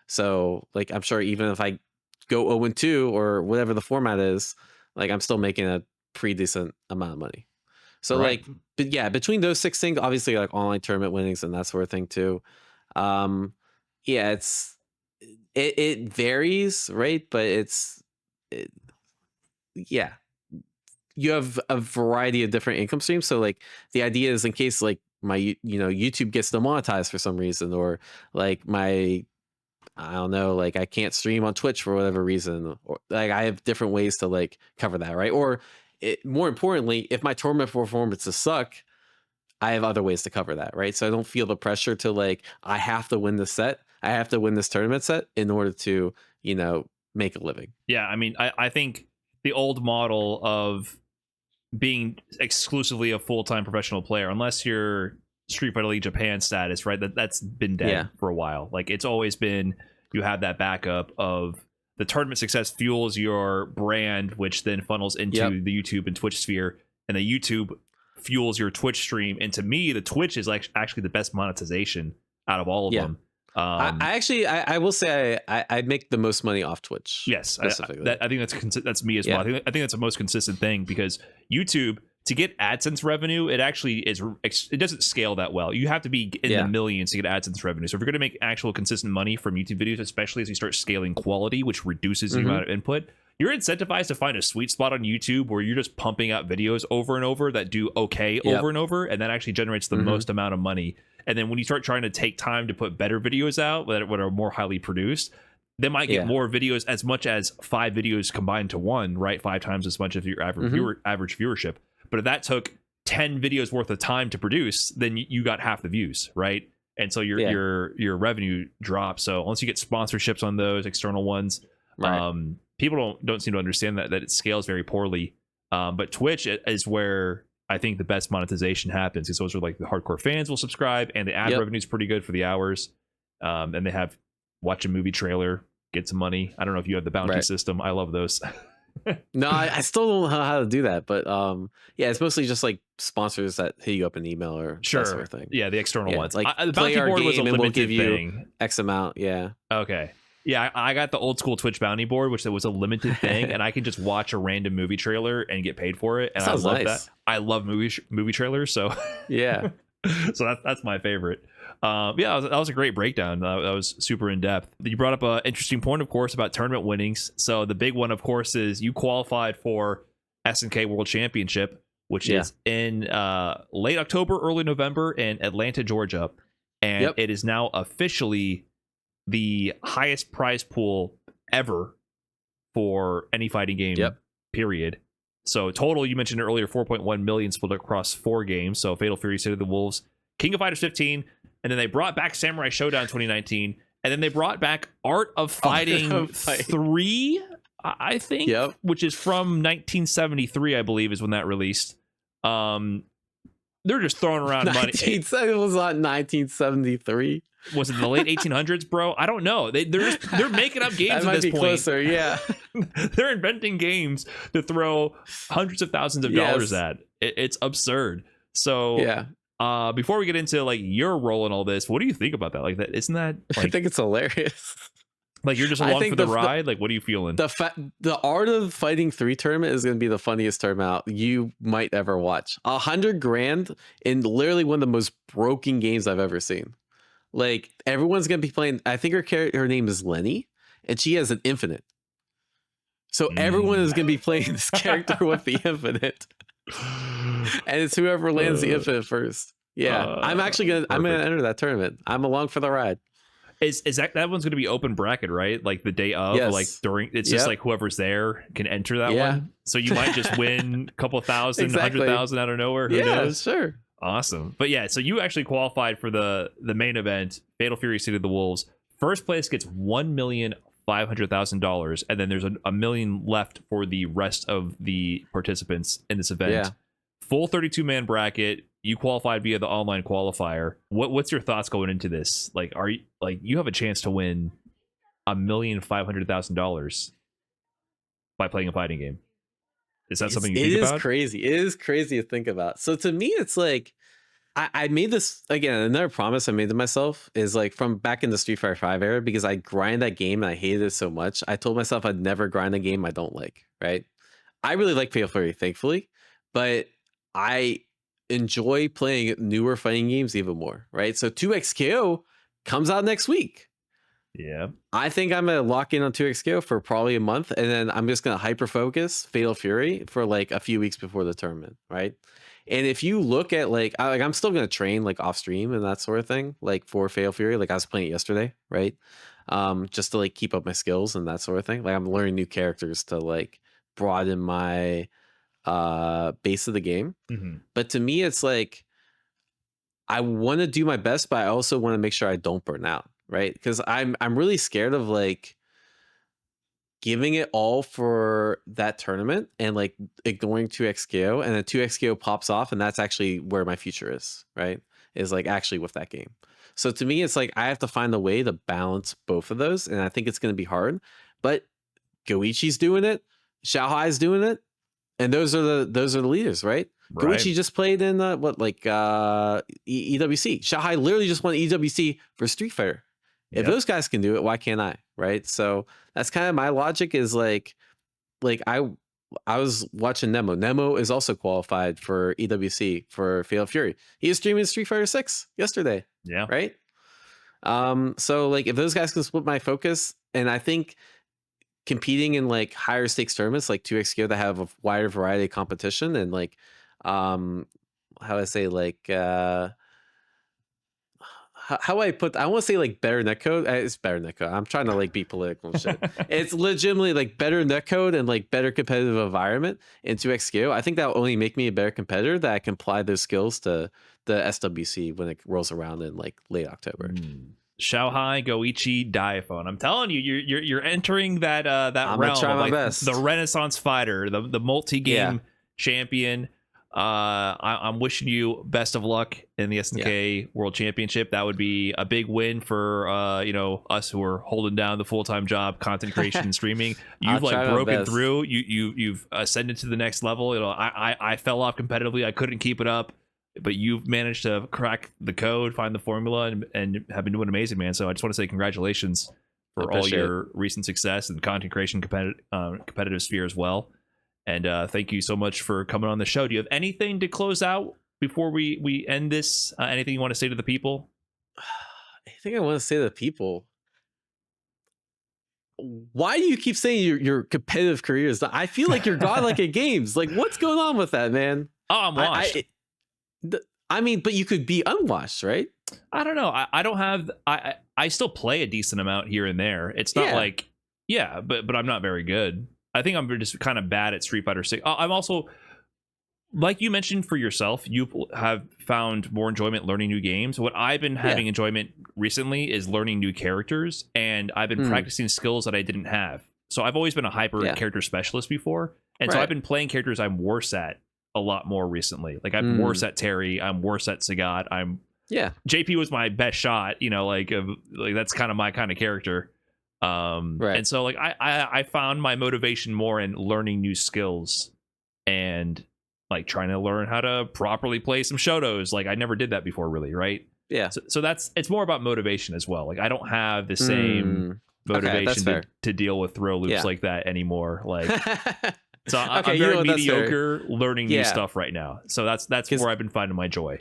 Speaker 3: So like, I'm sure even if I go 0-2 or whatever the format is, like I'm still making a pretty decent amount of money. So like, but yeah, between those 6 things, obviously like online tournament winnings and that sort of thing too. Yeah, it varies, right? But yeah, you have a variety of different income streams. So like the idea is, in case like my YouTube gets demonetized for some reason, or like I don't know, like I can't stream on Twitch for whatever reason, or like I have different ways to like cover that, right? Or more importantly, if my tournament performances suck, I have other ways to cover that, right? So I don't feel the pressure to like, I have to win this set, I have to win this tournament set in order to, make a living.
Speaker 1: Yeah, I mean, I think the old model of being exclusively a full-time professional player, unless you're Street Fighter League Japan status, right? That's been dead for a while. Like, it's always been, you have that backup of the tournament success fuels your brand, which then funnels into the YouTube and Twitch sphere, and the YouTube fuels your Twitch stream. And to me, the Twitch is like actually the best monetization out of all of them.
Speaker 3: I will say I make the most money off Twitch.
Speaker 1: Yes, specifically. I think that's me as well. I think that's the most consistent thing, because YouTube, to get AdSense revenue, it actually it doesn't scale that well. You have to be in the millions to get AdSense revenue. So if you're going to make actual consistent money from YouTube videos, especially as you start scaling quality, which reduces the amount of input, you're incentivized to find a sweet spot on YouTube where you're just pumping out videos over and over that do okay over and over, and that actually generates the most amount of money. And then when you start trying to take time to put better videos out that are more highly produced, they might get more videos, as much as 5 videos combined to one, right? 5 times as much of your average viewership. But if that took 10 videos worth of time to produce, then you got half the views, right? And so your revenue drops. So unless you get sponsorships on those external ones, people don't seem to understand that it scales very poorly. But Twitch is where I think the best monetization happens, because those are like the hardcore fans will subscribe, and the ad revenue is pretty good for the hours. And they have watch a movie trailer, get some money. I don't know if you have the bounty system. I love those.
Speaker 3: No, I still don't know how to do that, but it's mostly just like sponsors that hit you up in email or that sort of thing.
Speaker 1: Yeah, the external ones.
Speaker 3: Like
Speaker 1: the bounty board was a limited thing.
Speaker 3: X amount. Yeah.
Speaker 1: Okay. Yeah, I got the old school Twitch bounty board, which was a limited thing, and I can just watch a random movie trailer and get paid for it. And I love that. I love movie trailers, so
Speaker 3: yeah.
Speaker 1: So that's my favorite. That was a great breakdown. That was super in depth. You brought up an interesting point, of course, about tournament winnings. So the big one, of course, is you qualified for SNK World Championship, which is in late October, early November in Atlanta, Georgia, and it is now officially the highest prize pool ever for any fighting game. Period. So total, you mentioned earlier, 4.1 million split across 4 games. So Fatal Fury, City of the Wolves, King of Fighters 15, and then they brought back Samurai Showdown 2019, and then they brought back Art of Fighting 3, I think, which is from 1973, I believe, is when that released. They're just throwing around money.
Speaker 3: It was on 1973.
Speaker 1: Was it the late 1800s, bro? I don't know. They're making up games at this point.
Speaker 3: Closer, yeah.
Speaker 1: They're inventing games to throw hundreds of thousands of dollars at. It's absurd. So before we get into like your role in all this, what do you think about that? Like, that isn't that? Like,
Speaker 3: I think it's hilarious.
Speaker 1: Like, you're just along for the ride. Like, what are you feeling?
Speaker 3: The Art of Fighting 3 tournament is going to be the funniest tournament out you might ever watch. $100,000 in literally one of the most broken games I've ever seen. Like, everyone's going to be playing. I think her name is Lenny, and she has an infinite. So everyone is going to be playing this character with the infinite. And it's whoever lands the infinite first. Yeah, I'm going to enter that tournament. I'm along for the ride.
Speaker 1: Is that one's going to be open bracket, right? Like the day of, like during, it's just like whoever's there can enter that one. So you might just win a couple thousand, 100,000 out of nowhere. Who knows?
Speaker 3: Sure.
Speaker 1: Awesome. But yeah, so you actually qualified for the main event, Fatal Fury City of the Wolves. First place gets $1,500,000, and then there's a million left for the rest of the participants in this event.
Speaker 3: Yeah.
Speaker 1: Full 32-man bracket. You qualified via the online qualifier. What's your thoughts going into this? Like, are you you have a chance to win $1,500,000 by playing a fighting game? Is that something you think about?
Speaker 3: It is crazy. It is crazy to think about. So to me, it's like I made this again. Another promise I made to myself is like from back in the Street Fighter 5 era, because I grind that game and I hated it so much. I told myself I'd never grind a game I don't like. Right? I really like Fatal Fury, thankfully, but I enjoy playing newer fighting games even more. Right? So 2XKO comes out next week.
Speaker 1: Yeah,
Speaker 3: I think I'm gonna lock in on 2XKO for probably a month, and then I'm just gonna hyper focus Fatal Fury for like a few weeks before the tournament, right? And if you look at I'm still gonna train like off stream and that sort of thing, like for Fatal Fury, like I was playing it yesterday, right? Just to like keep up my skills and that sort of thing. Like I'm learning new characters to like broaden my base of the game.
Speaker 1: Mm-hmm.
Speaker 3: But to me, it's like I want to do my best, but I also want to make sure I don't burn out. Right, because I'm really scared of like giving it all for that tournament and like ignoring 2XKO, and then 2XKO pops off, and that's actually where my future is. Right, is like actually with that game. So to me, it's like I have to find a way to balance both of those, and I think it's going to be hard. But Goichi's doing it, Xiaohai's doing it, and those are the leaders, right? Goichi just played in EWC. Xiaohai literally just won EWC for Street Fighter. If those guys can do it, why can't I? Right. So that's kind of my logic is like I was watching Nemo. Nemo is also qualified for EWC for Fatal Fury. He was streaming Street Fighter 6 yesterday.
Speaker 1: Yeah.
Speaker 3: Right. So like if those guys can split my focus, and I think competing in like higher stakes tournaments like 2XKO that have a wider variety of competition and like how do I say like how I want to say like better netcode. It's better netcode. I'm trying to like be political and shit. It's legitimately like better netcode and like better competitive environment in 2XKO. I think that will only make me a better competitor that I can apply those skills to the SWC when it rolls around in like late October.
Speaker 1: Xiaohai, Goichi, Diaphone. I'm telling you, you're entering that realm of like the Renaissance fighter, the multi-game champion. I'm wishing you best of luck in the SNK World Championship. That would be a big win for us who are holding down the full-time job, content creation and streaming. You've like broken through. You've ascended to the next level. I fell off competitively. I couldn't keep it up, but you've managed to crack the code, find the formula, and have been doing amazing, man. So I just want to say congratulations for all your recent success in the content creation competitive sphere as well. And thank you so much for coming on the show. Do you have anything to close out before we end this? Anything you want to say to the people?
Speaker 3: Anything I want to say to the people? Why do you keep saying your competitive career is? I feel like you're godlike at games. Like, what's going on with that, man?
Speaker 1: Oh, I'm washed.
Speaker 3: I mean, but you could be unwashed, right?
Speaker 1: I don't know. I don't have. I still play a decent amount here and there. It's not like but I'm not very good. I think I'm just kind of bad at Street Fighter 6. I'm also, like you mentioned for yourself, you have found more enjoyment learning new games. What I've been having enjoyment recently is learning new characters, and I've been practicing skills that I didn't have. So I've always been a hyper character specialist before, and so I've been playing characters I'm worse at a lot more recently. Like I'm worse at Terry, I'm worse at Sagat. JP was my best shot, like that's kind of my kind of character. And so like I found my motivation more in learning new skills and like trying to learn how to properly play some shotos. Like I never did that before, really, right?
Speaker 3: Yeah.
Speaker 1: So it's more about motivation as well. Like I don't have the same motivation to deal with throw loops like that anymore. Like so I'm very mediocre learning new stuff right now. So that's where I've been finding my joy.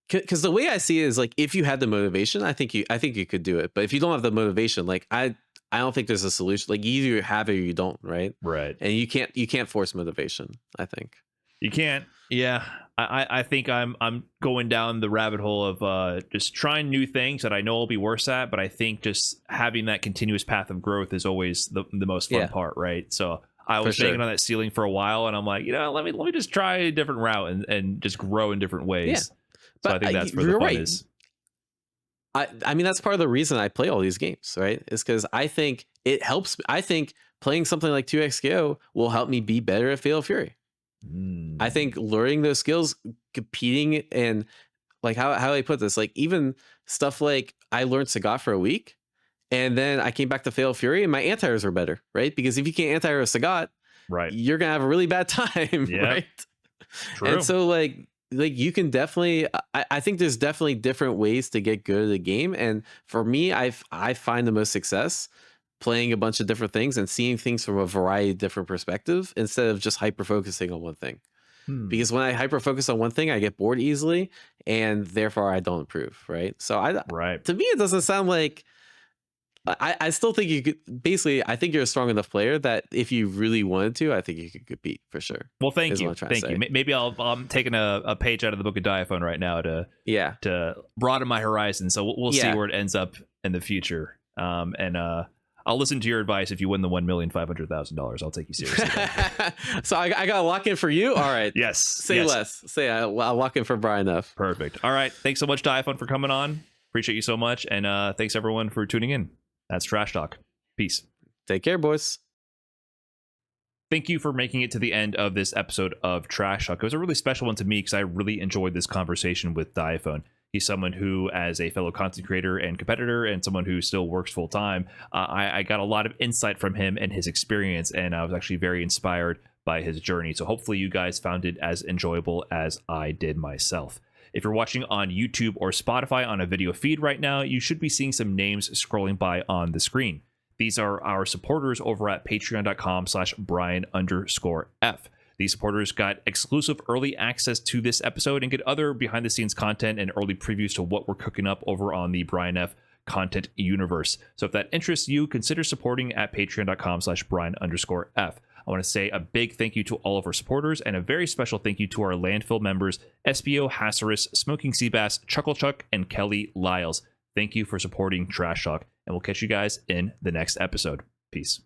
Speaker 3: Because the way I see it is like if you had the motivation, I think you could do it. But if you don't have the motivation, like I don't think there's a solution. Like you either have it or you don't, right?
Speaker 1: Right.
Speaker 3: And you can't force motivation, I think.
Speaker 1: You can't. Yeah. I think I'm going down the rabbit hole of just trying new things that I know I'll be worse at, but I think just having that continuous path of growth is always the most fun part, right? So I was banging on that ceiling for a while, and I'm like, let me just try a different route and just grow in different ways. Yeah. So I think that's where the fun is.
Speaker 3: I mean, that's part of the reason I play all these games, right? Is because I think it helps. I think playing something like 2XKO will help me be better at Fatal Fury. I think learning those skills, competing, and like how I put this, like even stuff like I learned Sagat for a week, and then I came back to Fatal Fury, and my anti-airs were better, right? Because if you can't anti-air a Sagat, you're gonna have a really bad time, right? True. And so like you can definitely, I think there's definitely different ways to get good at the game, and for me, I find the most success playing a bunch of different things and seeing things from a variety of different perspectives instead of just hyper focusing on one thing. Because when I hyper focus on one thing, I get bored easily, and therefore I don't improve, right? So to me, it doesn't sound like I still think you could. Basically, I think you're a strong enough player that if you really wanted to, I think you could compete for sure.
Speaker 1: Well, thank you. Maybe I'm taking a page out of the book of Diaphone right now to broaden my horizon. So we'll see where it ends up in the future. I'll listen to your advice. If you win the $1,500,000, I'll take you seriously.
Speaker 3: So I got to lock in for you. All right.
Speaker 1: Yes.
Speaker 3: Say less. I'll lock in for Brian F.
Speaker 1: Perfect. All right. Thanks so much, Diaphone, for coming on. Appreciate you so much. And thanks everyone for tuning in. That's Trash Talk. Peace.
Speaker 3: Take care, boys.
Speaker 1: Thank you for making it to the end of this episode of Trash Talk. It was a really special one to me because I really enjoyed this conversation with Diaphone. He's someone who, as a fellow content creator and competitor and someone who still works full time, I got a lot of insight from him and his experience, and I was actually very inspired by his journey. So hopefully you guys found it as enjoyable as I did myself. If you're watching on YouTube or Spotify on a video feed right now, you should be seeing some names scrolling by on the screen. These are our supporters over at patreon.com/Brian_F. These supporters got exclusive early access to this episode and get other behind the scenes content and early previews to what we're cooking up over on the Brian F content universe. So if that interests you, consider supporting at patreon.com/Brian_F. I want to say a big thank you to all of our supporters and a very special thank you to our landfill members, SBO Hasserus, Smoking Seabass, Chuckle Chuck, and Kelly Lyles. Thank you for supporting Trash Talk, and we'll catch you guys in the next episode. Peace.